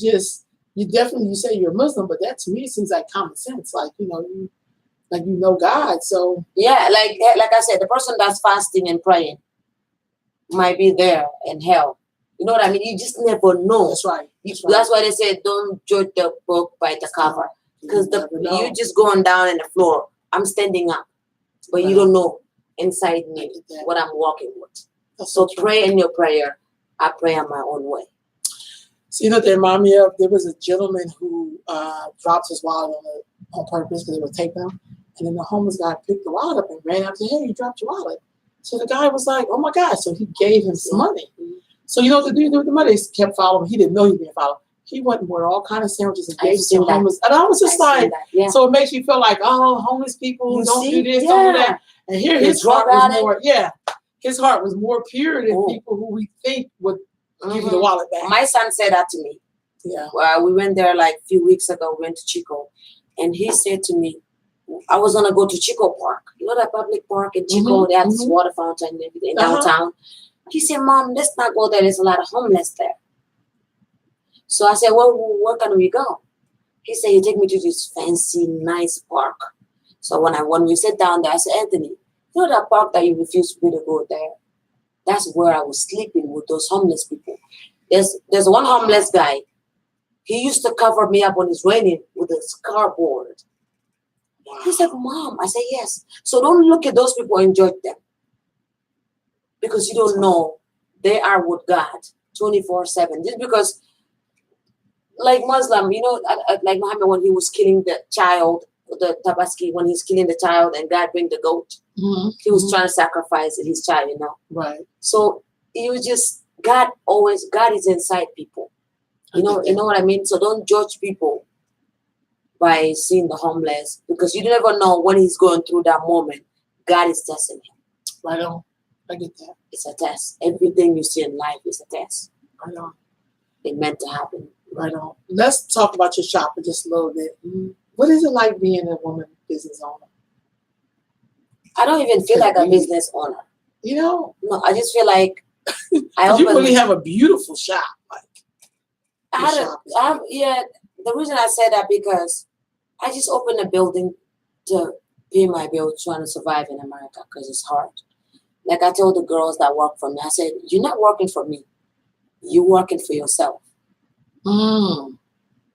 say you're a Muslim, but that to me seems like common sense. Like, you know God. So yeah, like I said, the person that's fasting and praying might be there in hell. You know what I mean? You just never know. That's right. That's why they say don't judge the book by the cover. Because you just going down on the floor. I'm standing up. But you don't know inside me what I'm walking with. So pray in your prayer. I pray in my own way. So that remind me of, there was a gentleman who dropped his wallet on purpose because they were taping him. And then the homeless guy picked the wallet up and ran up to him. Hey, you dropped your wallet. So the guy was like, oh my God. So he gave him some money. So what the dude did with the money? He kept following him. He didn't know he was being followed. He went and bought all kinds of sandwiches and gave them to homeless. And I was just like, so it makes you feel like, oh, homeless people don't do this, don't do that. And here his heart was more, his heart was more pure than people who we think would give you the wallet back. My son said that to me. Yeah. We went there like a few weeks ago. We went to Chico. And he said to me, I was going to go to Chico Park. You know that public park in Chico? They have this water fountain and everything downtown. He said, Mom, let's not go there. There's a lot of homeless there. So I said, well, where can we go? He said, he take me to this fancy, nice park. So when we sat down there, I said, Anthony, you know that park that you refused me to go there? That's where I was sleeping with those homeless people. There's one homeless guy. He used to cover me up when it's raining with a cardboard. He said, Mom. I said, yes. So don't look at those people and judge them. Because you don't know they are with God 24/7. Just because, like Muslim, like Muhammad when he was killing the child, the Tabaski, when he's killing the child and God bring the goat, he was trying to sacrifice his child, Right. So it was just, God is inside people. You know what I mean? So don't judge people by seeing the homeless, because you never know when he's going through that moment. God is testing him. Right on. I get that. It's a test. Everything you see in life is a test. Right on. It meant to happen. Right on. Let's talk about your shop for just a little bit. What is it like being a woman business owner? I don't even feel like a business owner. No, I just feel like you really have a beautiful shop. The reason I said that because I just opened a building to pay my bills, trying to survive in America because it's hard. Like I told the girls that work for me, I said, you're not working for me. You're working for yourself. I'm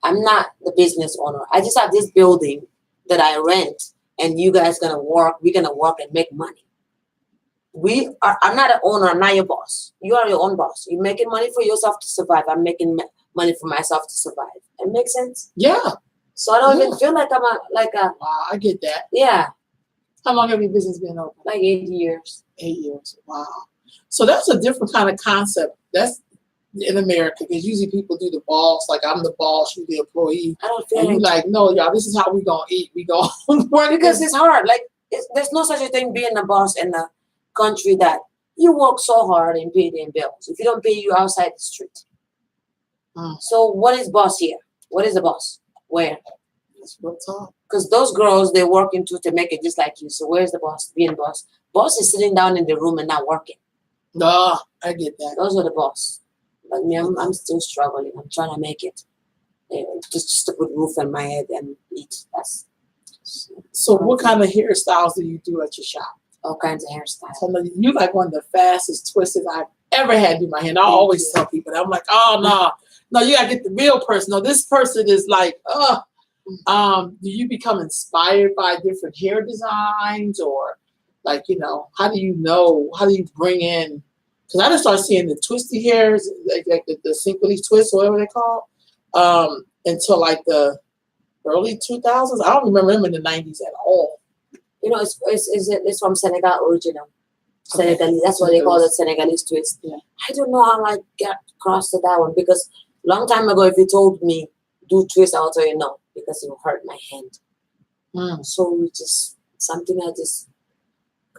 not the business owner. I just have this building that I rent, and you guys gonna work. We're gonna work and make money. I'm not an owner. I'm not your boss. You are your own boss. You're making money for yourself to survive. I'm making money for myself to survive. It makes sense? Yeah. So I don't even feel like I'm Wow, I get that. Yeah. How long have your business been open? Like 8 years. 8 years. Wow. So that's a different kind of concept. That's in America, because usually people do the boss, like I'm the boss, you the employee. I don't feel and like, no, y'all, this is how we gonna eat. We gonna work because it's hard. Like there's no such a thing being a boss in a country that you work so hard and pay their bills. If you don't pay, you outside the street. So what is boss here? What is the boss? Where? That's what's up. Because those girls, they're working too to make it just like you. So where's the boss? Being boss. Boss is sitting down in the room and not working. No, I get that. Those are the boss. But me, I'm still struggling. I'm trying to make it. Just to put roof on my head and eat. That's So what kind of hairstyles do you do at your shop? all kinds of hairstyles. So you like one of the fastest twisters I've ever had to do my hair. And I always tell people that. I'm like, oh no, you gotta get the real person. No, this person is like, do you become inspired by different hair designs, or like, how do you bring in, because I just started seeing the twisty hairs, like the synchronous twist, or whatever they call, until like the early 2000s. I don't remember them in the 90s at all. It's from Senegal original. Okay. Senegalese. That's what they call it, Senegalese twist. Yeah. I don't know how I got across to that one, because long time ago, if you told me do twist, I would tell you no, because it will hurt my hand. So it's just something I just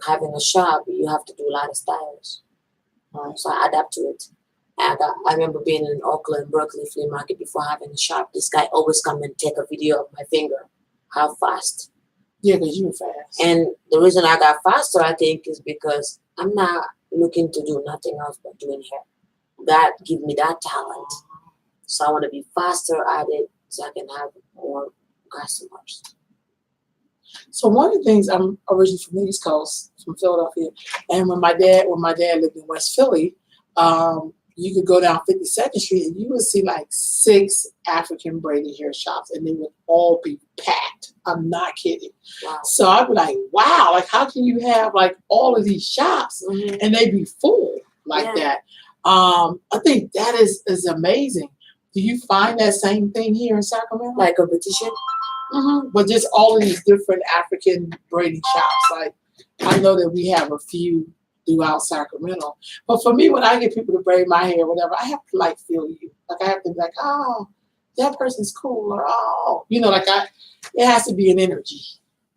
have in a shop. You have to do a lot of styles. So I adapt to it. I remember being in Oakland, Berkeley flea market before having a shop. This guy always come and take a video of my finger, how fast. Yeah, because you were fast. And the reason I got faster, I think, is because I'm not looking to do nothing else but doing hair. God give me that talent. So I want to be faster at it so I can have more customers. So one of the things, I'm originally from the East Coast, from Philadelphia, and when my dad lived in West Philly, you could go down 52nd Street and you would see like 6 African braided hair shops, and they would all be packed. I'm not kidding. Wow. So I'd be like, wow, like how can you have like all of these shops and they be full like that? I think that is amazing. Do you find that same thing here in Sacramento? Like competition? But just all of these different African braiding shops. Like I know that we have a few throughout Sacramento. But for me, when I get people to braid my hair, whatever, I have to like feel you. Like I have to be like, oh, that person's cool, or it has to be an energy.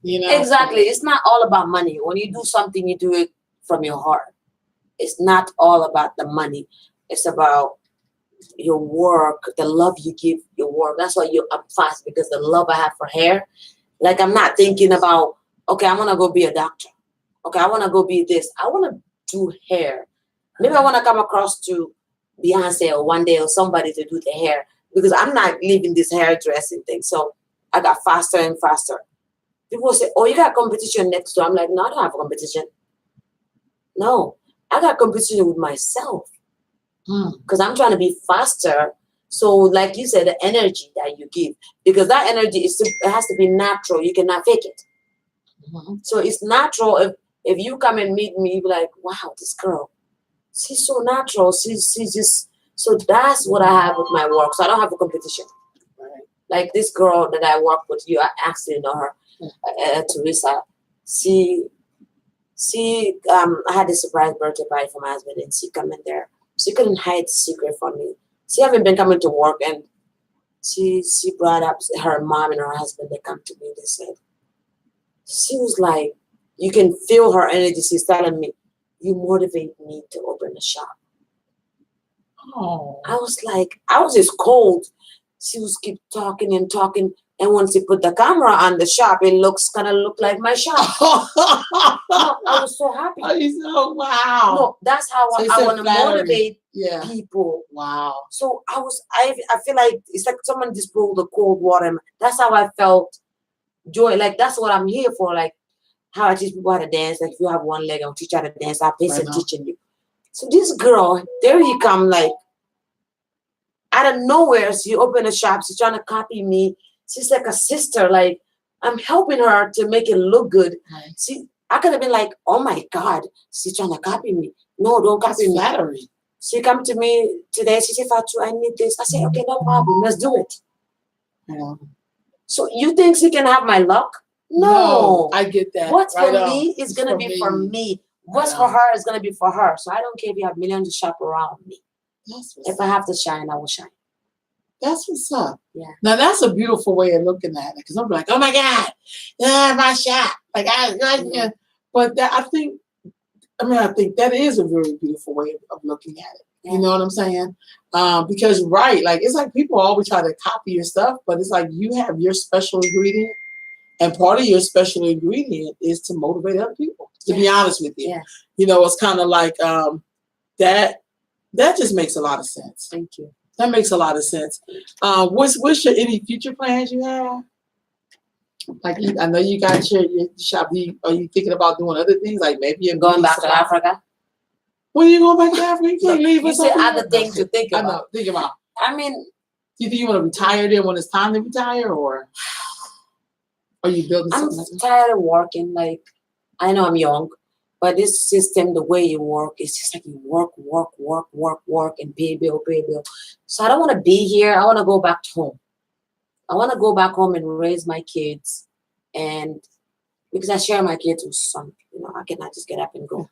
Exactly. It's not all about money. When you do something, you do it from your heart. It's not all about the money. It's about your work, the love you give your work. That's why I'm fast, because the love I have for hair. Like I'm not thinking about, okay, I want to go be a doctor. Okay, I want to go be this. I want to do hair. Maybe I want to come across to Beyonce or one day or somebody to do the hair, because I'm not leaving this hairdressing thing. So I got faster and faster. People say, oh, you got competition next door. I'm like, no, I don't have a competition. No, I got competition with myself, because I'm trying to be faster. So like you said, the energy that you give, because that energy it has to be natural. You cannot fake it. So it's natural. If you come and meet me, you be like, wow, this girl, she's so natural. She's just, so that's what I have with my work. So I don't have a competition. Right. Like this girl that I work with, you actually know her, Teresa. She I had a surprise birthday party for my husband, and she come in there. She couldn't hide the secret from me. She haven't been coming to work, and she brought up her mom and her husband. They come to me. They said, she was like, you can feel her energy. She's telling me, you motivate me to open a shop. Oh. I was like, I was just cold. She was keep talking and talking. And once she put the camera on the shop, it kind of look like my shop. I was so happy. Wow. No, that's how I want to motivate people. Wow. So I feel like it's like someone just poured the cold water. That's how I felt joy. Like that's what I'm here for. Like how I teach people how to dance. Like if you have one leg, I'll teach you how to dance. I'll pay some teaching you. So this girl, there you come, like out of nowhere, she opened a shop. She's trying to copy me. She's like a sister. Like I'm helping her to make it look good. Right. I could have been like, oh my God, she's trying to copy me. No, don't copy me. Flattery. She come to me today. She said, Fatou, I need this. I said, okay, no problem. Let's do it. Yeah. So you think she can have my luck? No. I get that. What's for me is going to be for me. What's for her is going to be for her. So I don't care if you have millions to shop around me. If I have to shine, I will shine. That's what's up. Yeah. Now that's a beautiful way of looking at it, because I'm like, oh my God, my shop. Like but I think that is a very beautiful way of looking at it. You know what I'm saying? Because right, like it's like people always try to copy your stuff, but it's like you have your special ingredient, and part of your special ingredient is to motivate other people. To be honest with you, you know, it's kind of like that. That just makes a lot of sense. Thank you. That makes a lot of sense. What's your any future plans you have? Like I know you got your shop. Are you thinking about doing other things? Like maybe you're Going back to Africa. When are you going back to Africa? You can't leave You us. said other things to think about. I know. Think about. I mean, do you think you want to retire there when it's time to retire, or are you building something? I'm tired of working. Like I know I'm young, but this system, the way you work, it's just like you work, and pay bill. So I don't want to be here. I want to go back home. I want to go back home and raise my kids, and because I share my kids with some, you know, I cannot just get up and go.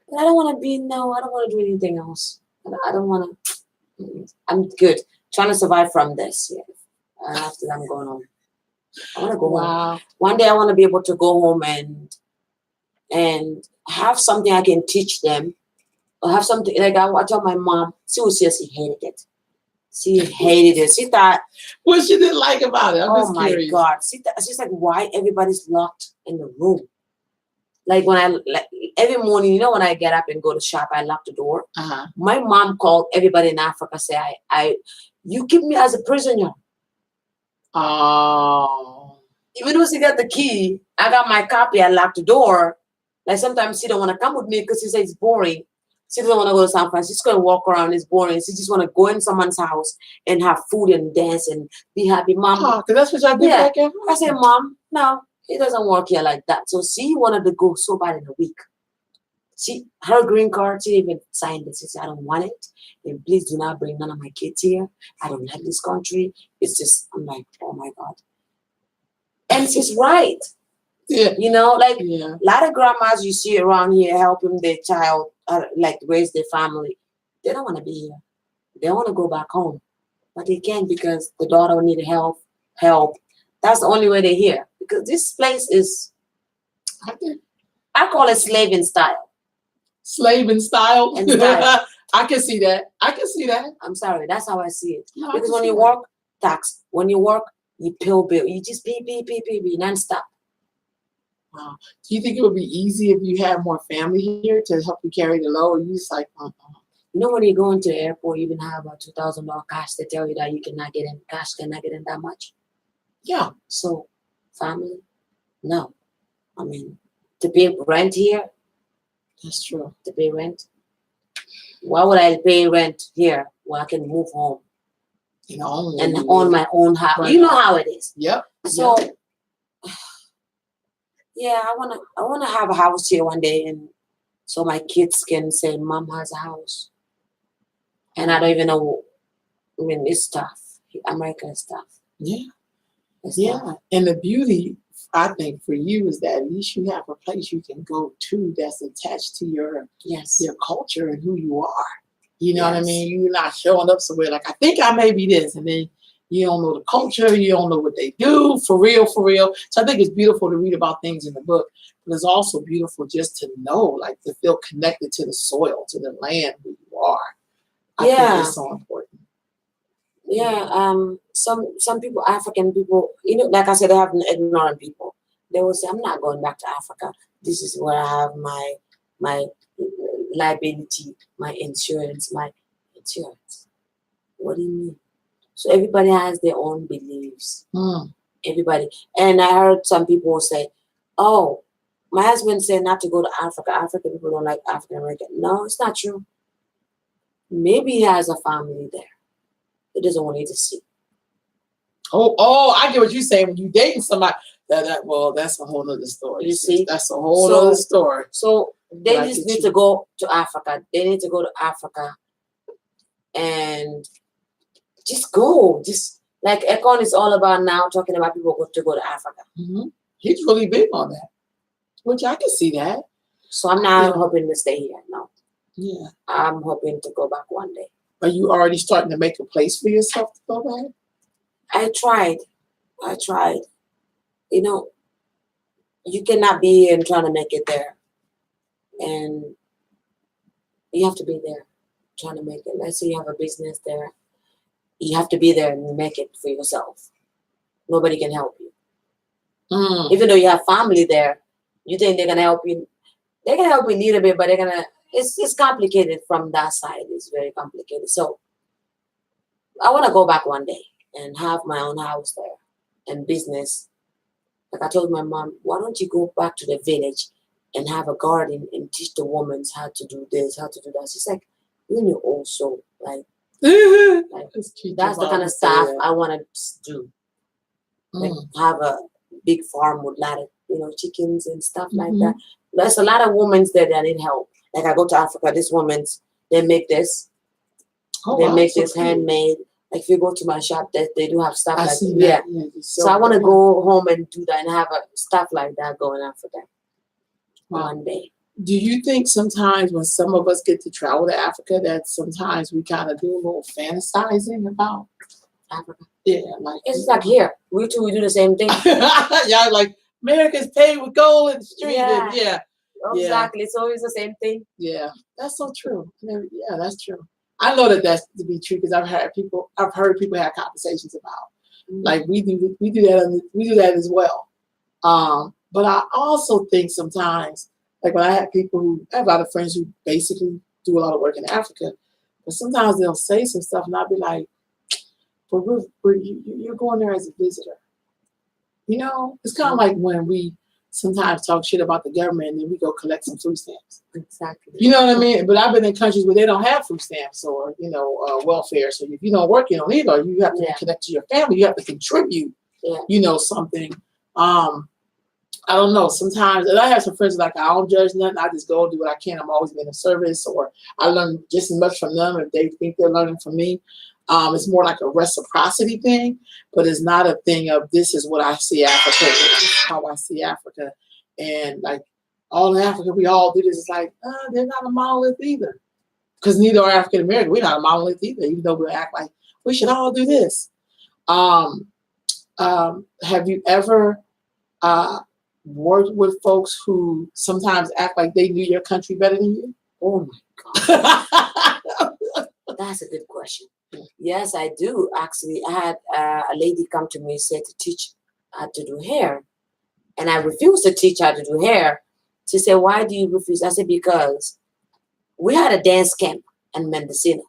But I don't want to be. No, I don't want to do anything else. I don't want to. I'm good. Trying to survive from this. Yeah. After that, I'm going home. I want to go home. One day I want to be able to go home and have something I can teach them, or have something like I tell my mom. She hated it. She hated it. She thought, what she didn't like about it. I'm just curious. My God! She's like, why everybody's locked in the room? Like when every morning, you know, when I get up and go to shop, I lock the door. My mom called everybody in Africa, say, you keep me as a prisoner. Oh. Even though she got the key, I got my copy, I locked the door. Like sometimes she don't want to come with me because she says it's boring. She doesn't want to go to San Francisco and walk around. It's boring. She just want to go in someone's house and have food and dance and be happy. Mom. Oh, because that's what y'all do back at home. I said, Mom, no, it doesn't work here like that. So she wanted to go so bad in a week. Her green card, she even signed it. She said, I don't want it. And please do not bring none of my kids here. I don't like this country. It's just, I'm like, oh my God. And she's right. Yeah. You know, like a lot of grandmas you see around here helping their child, like raise their family. They don't want to be here. They want to go back home. But they can't because the daughter will need help. That's the only way they're here. Because this place is, I call it slave in style. Slave in style? And style. I can see that. I'm sorry. That's how I see it. No, because when you work, tax. When you work, you pay bill. You just pay non-stop. Wow. Do you think it would be easy if you had more family here to help you carry the load? Or you just like, You know, when you go into the airport, you can have a $2,000 cash. They tell you that you cannot get in. Cash cannot get in that much. Yeah. So, family, no. I mean, to pay rent here. That's true. To pay rent. Why would I pay rent here when I can move home? You know, and own my own house. Right. You know how it is. Yep. So, yeah, I wanna have a house here one day, and so my kids can say, "Mom has a house." And I don't even know. I mean, it's tough. America is tough. Yeah. It's tough. And the beauty, I think, for you is that at least you have a place you can go to that's attached to your culture and who you are. You know what I mean? You're not showing up somewhere like, I think I may be this, and then you don't know the culture, you don't know what they do, for real. So I think it's beautiful to read about things in the book, but it's also beautiful just to know, like to feel connected to the soil, to the land who you are. I think it's so important. Yeah, some people, African people, you know, like I said, they have ignorant people. They will say, I'm not going back to Africa. This is where I have my liability, my insurance. What do you mean? So everybody has their own beliefs. Everybody. And I heard some people say, oh, my husband said not to go to Africa. African people don't like African American. No, it's not true. Maybe he has a family there. He doesn't want you to see. Oh, I get what you're saying. When you're dating somebody, well, that's a whole other story. You see? That's a whole other story. So they just need to go to Africa. They need to go to Africa and just go. Just like Ekon is all about now, talking about people to go to Africa. Mm-hmm. He's really big on that, which I can see that. So I'm not hoping to stay here. No. Yeah. I'm hoping to go back one day. Are you already starting to make a place for yourself to go back? I tried. You know, you cannot be here and trying to make it there. And you have to be there trying to make it. Let's say you have a business there. You have to be there and make it for yourself. Nobody can help you. Even though you have family there, you think they're gonna help you. They can help you a little bit, but it's complicated from that side. It's very complicated. So I want to go back one day and have my own house there and business. Like I told my mom, why don't you go back to the village and have a garden and teach the women how to do this, how to do that. She's like, you're your old soul. Like that's the kind of stuff I want to do. Like have a big farm with a lot of chickens and stuff like that. There's a lot of women there that need help. Like I go to Africa, this woman's they make this. They make this handmade. Like if you go to my shop, they do have stuff like that. Yeah. So I want to go home and do that and have stuff like that going on for them one day. Do you think sometimes when some of us get to travel to Africa that sometimes we kind of do a little fantasizing about Africa? Yeah, like it's like here. We do the same thing. Yeah, like America's paved with gold in the street. Yeah. Exactly. So it's the same thing. Yeah, that's so true. Yeah, that's true. I know that's to be true because I've heard people have conversations about like we do that as well. But I also think sometimes, like when I have a lot of friends who basically do a lot of work in Africa, but sometimes they'll say some stuff and I'll be like, but you're going there as a visitor. It's kind of like when we sometimes talk shit about the government and then we go collect some food stamps. Exactly. You know what I mean? But I've been in countries where they don't have food stamps or, welfare. So if you don't work, you don't either. You have to connect to your family. You have to contribute, something. I don't know. Sometimes, and I have some friends like, I don't judge nothing. I just go and do what I can. I'm always being of service, or I learn just as much from them if they think they're learning from me. It's more like a reciprocity thing, but it's not a thing of this is what I see Africa. This is how I see Africa. And like all in Africa, we all do this. It's like, they're not a monolith either. Because neither are African American. We're not a monolith either, even though we act like we should all do this. Have you ever worked with folks who sometimes act like they knew your country better than you? Oh my God. That's a good question. Yes, I do. Actually, I had a lady come to me and said to teach her to do hair. And I refused to teach her to do hair. She said, why do you refuse? I said, because we had a dance camp in Mendocino.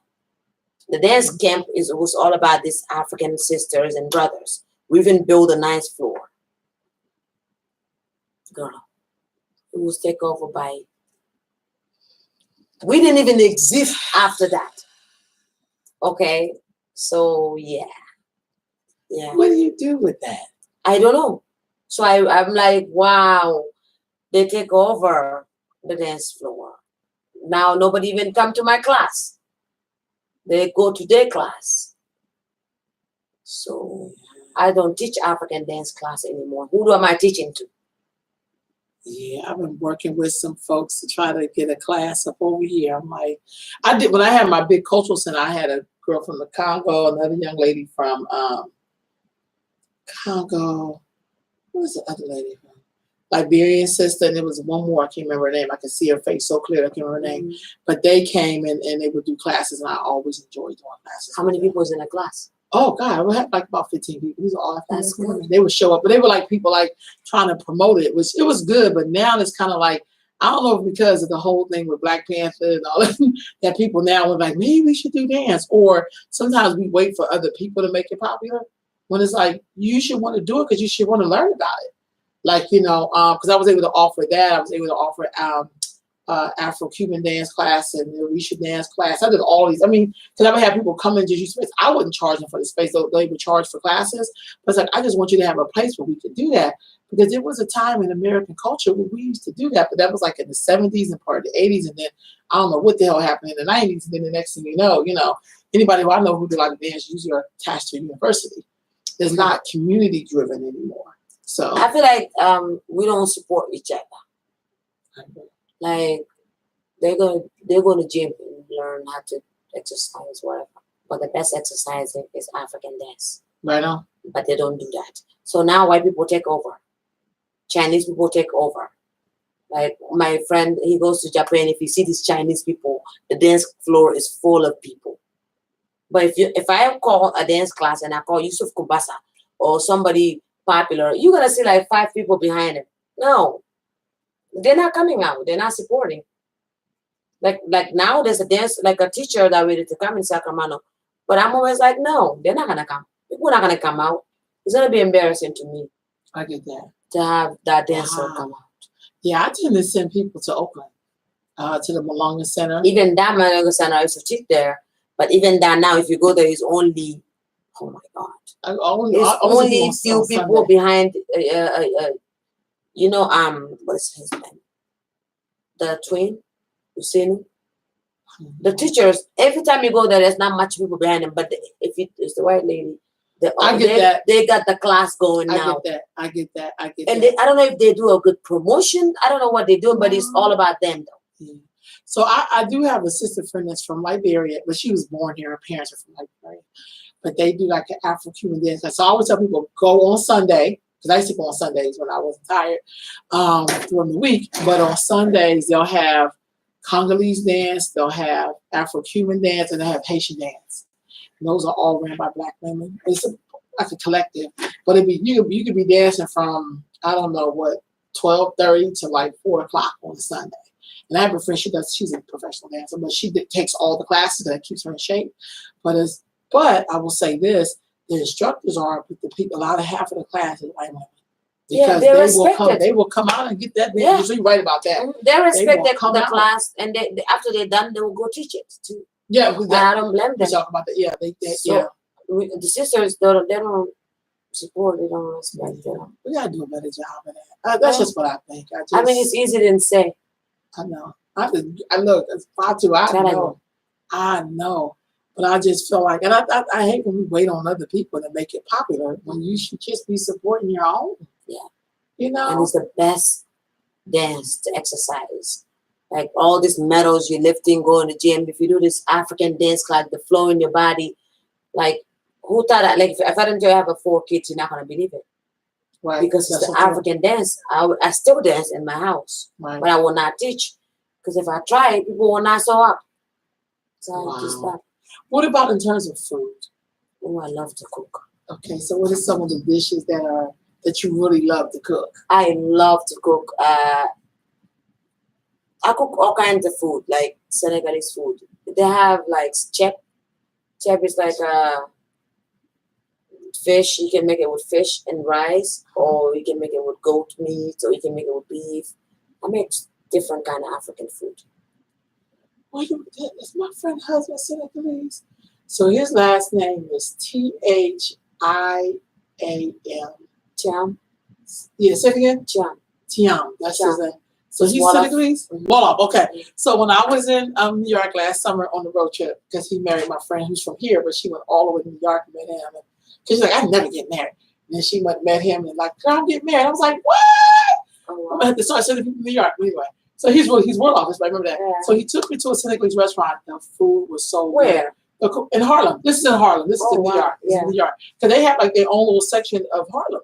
The dance camp was all about these African sisters and brothers. We even built a nice floor. Girl, it was taken over by... We didn't even exist after that. Okay, so yeah. What do you do with that? I don't know. So I'm like, wow, they take over the dance floor. Now nobody even come to my class. They go to their class. So I don't teach African dance class anymore. Who am I teaching to? Yeah, I've been working with some folks to try to get a class up over here. I'm like, when I had my big cultural center, I had a girl from the Congo, another young lady from Congo. What was the other lady from? Liberian sister, and there was one more. I can't remember her name. I can see her face so clear. I can't remember her name. But they came and they would do classes, and I always enjoyed doing classes. How many people was in a class? Oh God, we had like about 15 people. These are all that's good. They would show up, but they were like people like trying to promote it, which it was good. But now it's kind of like, I don't know if because of the whole thing with Black Panther and all that people now are like, maybe we should do dance. Or sometimes we wait for other people to make it popular when it's like, you should want to do it because you should want to learn about it. Like, because I was able to offer that. I was able to offer Afro-Cuban dance class and the Orisha dance class. I did all these. I mean, because I would have people come and just use space. I wouldn't charge them for the space. They would charge for classes. But it's like, I just want you to have a place where we could do that. Because there was a time in American culture where we used to do that. But that was like in the 70s and part of the 80s. And then I don't know what the hell happened in the 90s. And then the next thing you know, anybody who I know who did like dance usually are attached to a university. It's not community driven anymore. So I feel like we don't support each other. Like they go to gym and learn how to exercise, whatever. But the best exercise is African dance. Right on. But they don't do that. So now white people take over. Chinese people take over. Like my friend, he goes to Japan. If you see these Chinese people, the dance floor is full of people. But if I call a dance class and I call Yusuf Kubasa or somebody popular, you're gonna see like 5 people behind him. No, they're not coming out. They're not supporting. Like now there's a dance like a teacher that ready to come in Sacramento, but I'm always like, no, they're not gonna come. People are not gonna come out. It's gonna be embarrassing to me. I get that. To have that dancer come out. Yeah, I tend to send people to Oakland, to the Malonga Center. Even that Malonga Center, I used to teach there. But even that now, if you go there, it's only, oh my God. It's only few people behind, you know, what is his name? The twin, Hussein. The teachers, every time you go there, there's not much people behind them. But if it's the white lady, they got the class going now. I get that. And I don't know if they do a good promotion. I don't know what they do, but it's all about them, though. Yeah. So I do have a sister friend that's from Liberia, but she was born here. Her parents are from Liberia. But they do like an Afro-Cuban dance. So I always tell people, go on Sunday, because I used to go on Sundays when I wasn't tired during the week. But on Sundays, they'll have Congolese dance, they'll have Afro-Cuban dance, and they'll have Haitian dance. And those are all ran by Black women. It's like a collective. But you could be dancing from, I don't know what, 12:30 to like 4 o'clock on a Sunday. And I have a friend, she's a professional dancer, but she takes all the classes that keeps her in shape. But I will say this, the instructors are, but the people, half of the class is white women. Because they will come out and get that. Yeah. You're right about that. They respect the class, and they after they're done, they will go teach it too. Yeah, I don't blame them. We talk about that. Yeah, the sisters they don't support. They don't respect them. We gotta do a better job of that. That's just what I think. I mean, it's easy to say. I know. I look, Fatou, I know. But I just feel like, and I hate when we wait on other people to make it popular when you should just be supporting your own. Yeah. You know? And it's the best dance to exercise. Like all these medals you're lifting, going to the gym. If you do this African dance class, the flow in your body, like who thought that? Like if I didn't tell you I have 4 kids, you're not going to believe it. Right. Because it's the African dance. I still dance in my house, right. But I will not teach. Because if I try it, people will not show up. So I just stop. What about in terms of food? Oh, I love to cook. Okay, so what are some of the dishes that you really love to cook? I love to cook. I cook all kinds of food, like Senegalese food. They have like chep. Chep is like fish. You can make it with fish and rice, or you can make it with goat meat, or you can make it with beef. I make different kind of African food. Well, it's my friend husband Senegalese. So his last name is Thiam. Thiam. Yeah, say it again. Thiam. That's his name. So he's Senegalese? Wolof. Okay. So when I was in New York last summer on the road trip, because he married my friend who's from here, but she went all the way to New York and met him. Because she's like, I'd never get married. And then she went and met him and like, can I get married? I was like, what? Oh, wow. I'm going to have to start sending people to New York anyway. So he's Wolof, I remember that. Yeah. So he took me to a Senegalese restaurant. The food was so Where? Good. In Harlem. This is in Harlem. This is in New York. This is in New York. Because they have like their own little section of Harlem,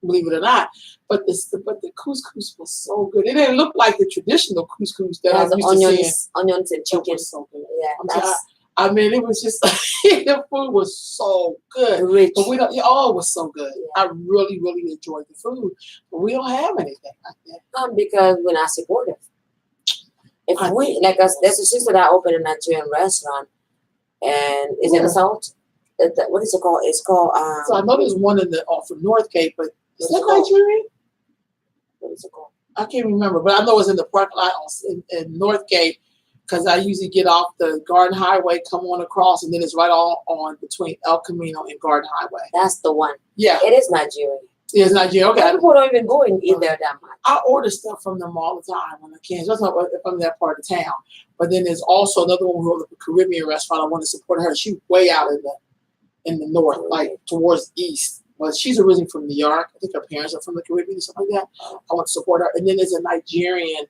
believe it or not. But the couscous was so good. It didn't look like the traditional couscous that I used onions and chicken. So good. Yeah. I mean, it was just the food was so good. Rich. But it was so good. Yeah. I really, really enjoyed the food. But we don't have anything like that. Because we're not supportive. If we there's a sister that opened a Nigerian restaurant, and it's in the South. What is it called? It's called. So I know there's one off of Northgate, but is that Nigerian? What is it called? I can't remember, but I know it's in the parking lot in Northgate. Because I usually get off the Garden Highway, come on across, and then it's right on between El Camino and Garden Highway. That's the one. Yeah. It is Nigerian. It is Nigerian. Okay. People don't even go in there that much. I order stuff from them all the time when I can, just not if I'm in that part of town. But then there's also another one who owns a Caribbean restaurant. I want to support her. She's way out in the north, like towards the east. But she's originally from New York. I think her parents are from the Caribbean or something like that. I want to support her. And then there's a Nigerian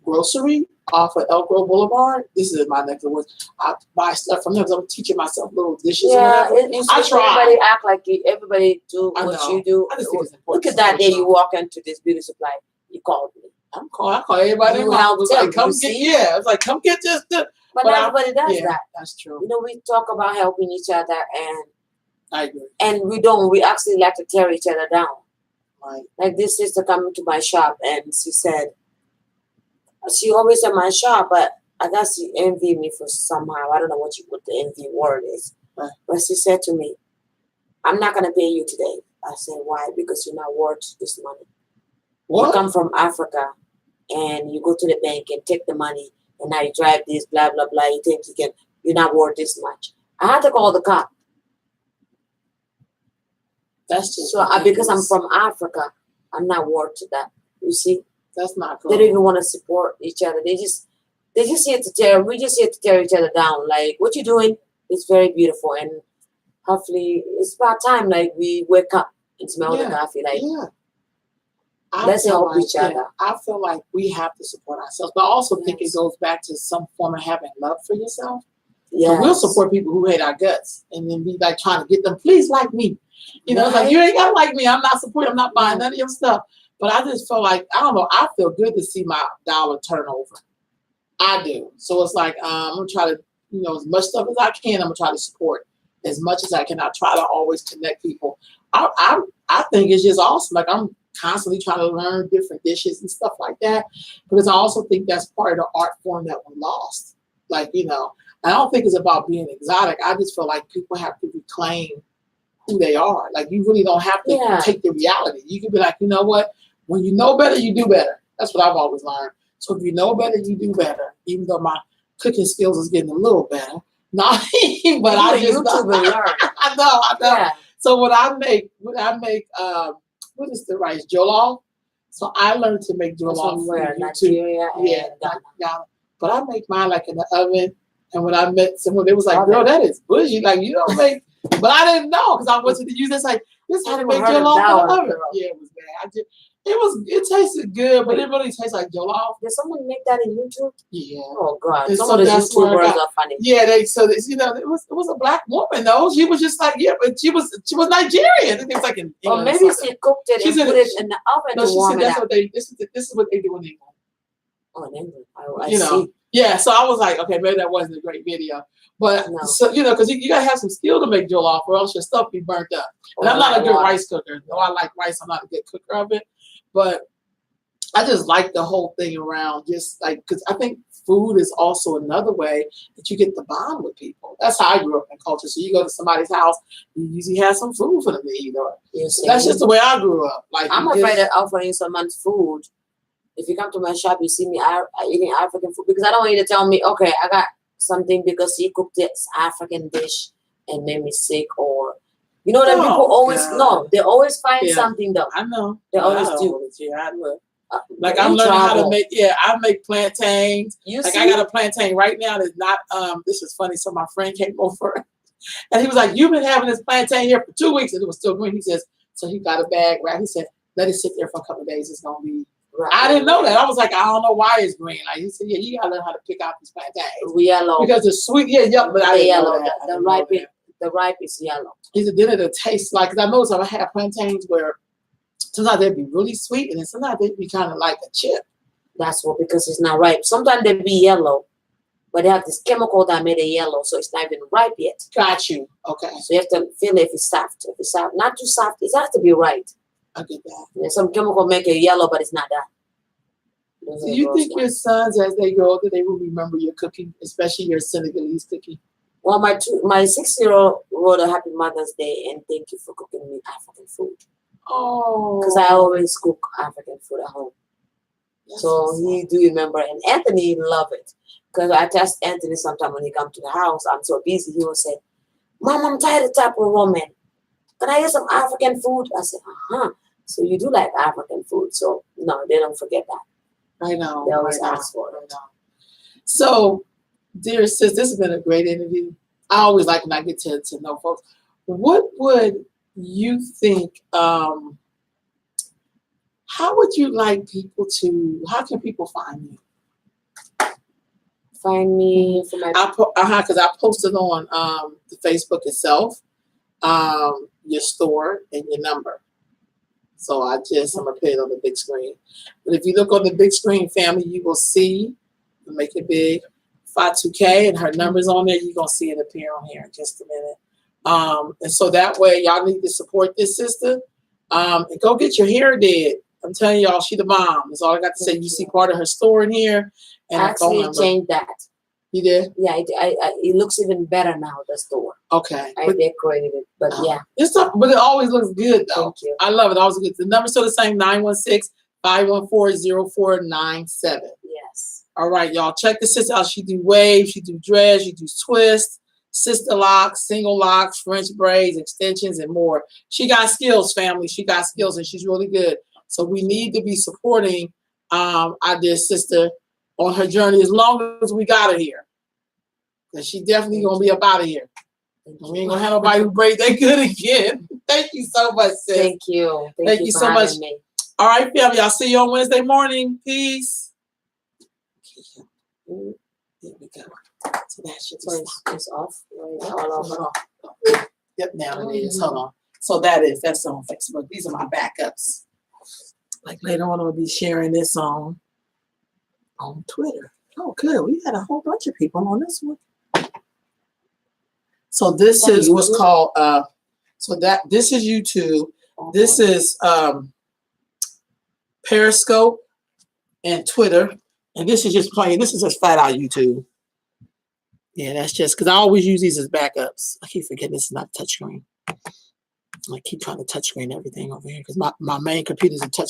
grocery off of El Grove Boulevard. This is my neck of the woods. I buy stuff from them because I'm teaching myself little dishes. Yeah, I try. Everybody act like everybody do what you do. I just think it's important. Look at that day you walk into this beauty supply. You called me. I call everybody. You in my house. Was helped like, them, come you get, see? yeah. It's like, come get this. But everybody does yeah, that. That's true. You know, we talk about helping each other, and I agree. and we don't. We actually like to tear each other down. Right. Like this sister coming to my shop, and she said she always at my shop, but I guess she envied me for somehow. I don't know what the envy word is. Right. But she said to me, "I'm not gonna pay you today." I said, "Why? Because you're not worth this money. What? You come from Africa, and you go to the bank and take the money, and now you drive this, blah blah blah. You think you're not worth this much." I had to call the cop. That's just so because I'm from Africa, I'm not worth that. You see, that's not good. They don't even want to support each other. They just here to tear. We just here to tear each other down. Like what you're doing is very beautiful, and hopefully it's about time. Like we wake up and smell the coffee. Like let's help each other. I feel like we have to support ourselves, but I also think it goes back to some form of having love for yourself. Yeah, we'll support people who hate our guts, and then be like trying to get them, please like me. You know, like you ain't gotta like me. I'm not supporting. I'm not buying none of your stuff. But I just feel like I don't know. I feel good to see my dollar turn over. I do. So it's like I'm gonna try to, as much stuff as I can. I'm gonna try to support as much as I can. I try to always connect people. I think it's just awesome. Like I'm constantly trying to learn different dishes and stuff like that, because I also think that's part of the art form that we lost. Like I don't think it's about being exotic. I just feel like people have to reclaim who they are. Like you really don't have to take the reality. You can be like, you know what? When you know better, you do better. That's what I've always learned. So if you know better, you do better. Even though my cooking skills is getting a little better. Not, but I just YouTube and learn. I know. Yeah. So what I make, what is the rice? Jollof. So I learned to make jollof from Nigeria and Ghana. But I make mine like in the oven. And when I met someone, they was like, girl, that is bougie. Like, you don't make, but I didn't know because I wanted to use this. Like, this is how to make jollof in the oven. Yeah, it was bad. It tasted good, but it really tastes like jollof. Did someone make that in YouTube? Yeah. Oh God, some of the YouTubers are funny. Yeah, it was a black woman though. She was just like, but she was Nigerian. It was like in England. Or maybe she cooked it and put it in the oven to warm it up. This is what they do in England. Oh, in England. I see. Yeah, so I was like, okay, maybe that wasn't a great video. But, so because you got to have some skill to make jollof or else your stuff be burnt up. And I'm not a good rice cooker. Though I like rice, I'm not a good cooker of it. But I just like the whole thing around just like, because I think food is also another way that you get the bond with people. That's how I grew up in culture. So you go to somebody's house, you usually have some food for them to eat. That's just the way I grew up. Like I'm afraid of offering someone's food. If you come to my shop, you see me eating African food, because I don't want you to tell me, okay, I got something because he cooked this African dish and made me sick, or that people always they always find something though. I know they always do. Yeah, I will. Like I'm learning how to make. Yeah, I make plantains. I got a plantain right now that's not. This is funny. So my friend came over, and he was like, "You've been having this plantain here for 2 weeks, and it was still green." He says, so he got a bag. Right? He said, "Let it sit there for a couple of days. It's gonna be." Right. I didn't know that. I was like, I don't know why it's green. Like he said, yeah, you gotta learn how to pick out these plantains. Yellow. Because it's sweet, but I didn't know that. The ripe is yellow. He said, then it'll taste like, because I noticed I had plantains where sometimes they'd be really sweet and then sometimes they'd be kind of like a chip. That's what, because it's not ripe. Sometimes they'd be yellow, but they have this chemical that made it yellow, so it's not even ripe yet. Got you. Okay. So you have to feel if it's soft. If it's soft, not too soft, it has to be right. I get that. Yeah, some chemical make it yellow, but it's not that. Do you think your sons, as they grow older, they will remember your cooking, especially your Senegalese cooking? Well, my 6-year-old wrote a Happy Mother's Day and thank you for cooking me African food. Oh. Because I always cook African food at home. So he do remember, and Anthony love it. Because I test Anthony sometime when he come to the house, I'm so busy, he will say, Mom, I'm tired of type of woman. Can I get some African food? I said, So you do like African food. So no, they don't forget that. I know. They always ask for it. So, dear sis, this has been a great interview. I always like when I get to know folks. What would you think, how would you like people to, how can people find you? Find me for my... Because I posted on the Facebook itself, your store and your number. So I'm gonna put it on the big screen. But if you look on the big screen, family, you will see, make it big, Fatou K, and her numbers on there. You're gonna see it appear on here in just a minute. And so that way, y'all need to support this sister. And go get your hair did. I'm telling y'all, she the bomb. That's all I got to say. You see part of her store in here, and I actually changed that. You did? Yeah, it looks even better now, the store. Okay. I decorated it, but yeah. But it always looks good, though. Thank you. I love it. Always good. The number's still the same, 916-514-0497. Yes. All right, y'all. Check the sister out. She do waves, she do dreads, she do twists, sister locks, single locks, French braids, extensions, and more. She got skills, family. She got skills, and she's really good. So we need to be supporting our dear sister on her journey as long as we got her here. Because she definitely going to be up out of here. We ain't going to have nobody who braid that good again. Thank you so much, sis. Thank you. Thank you so much. Me. All right, family. I'll see you on Wednesday morning. Peace. There we go. So that shit is off. Hold on. Yep, now it is. Hold on. So that's on Facebook. These are my backups. Like later on, I'll be sharing this on Twitter. Oh, good. We had a whole bunch of people on this one. So this is what's called. This is YouTube. This is Periscope and Twitter, and this is just plain. This is just flat out YouTube. Yeah, that's just because I always use these as backups. I keep forgetting this is not touchscreen. I keep trying to touchscreen everything over here because my main computer is a touch.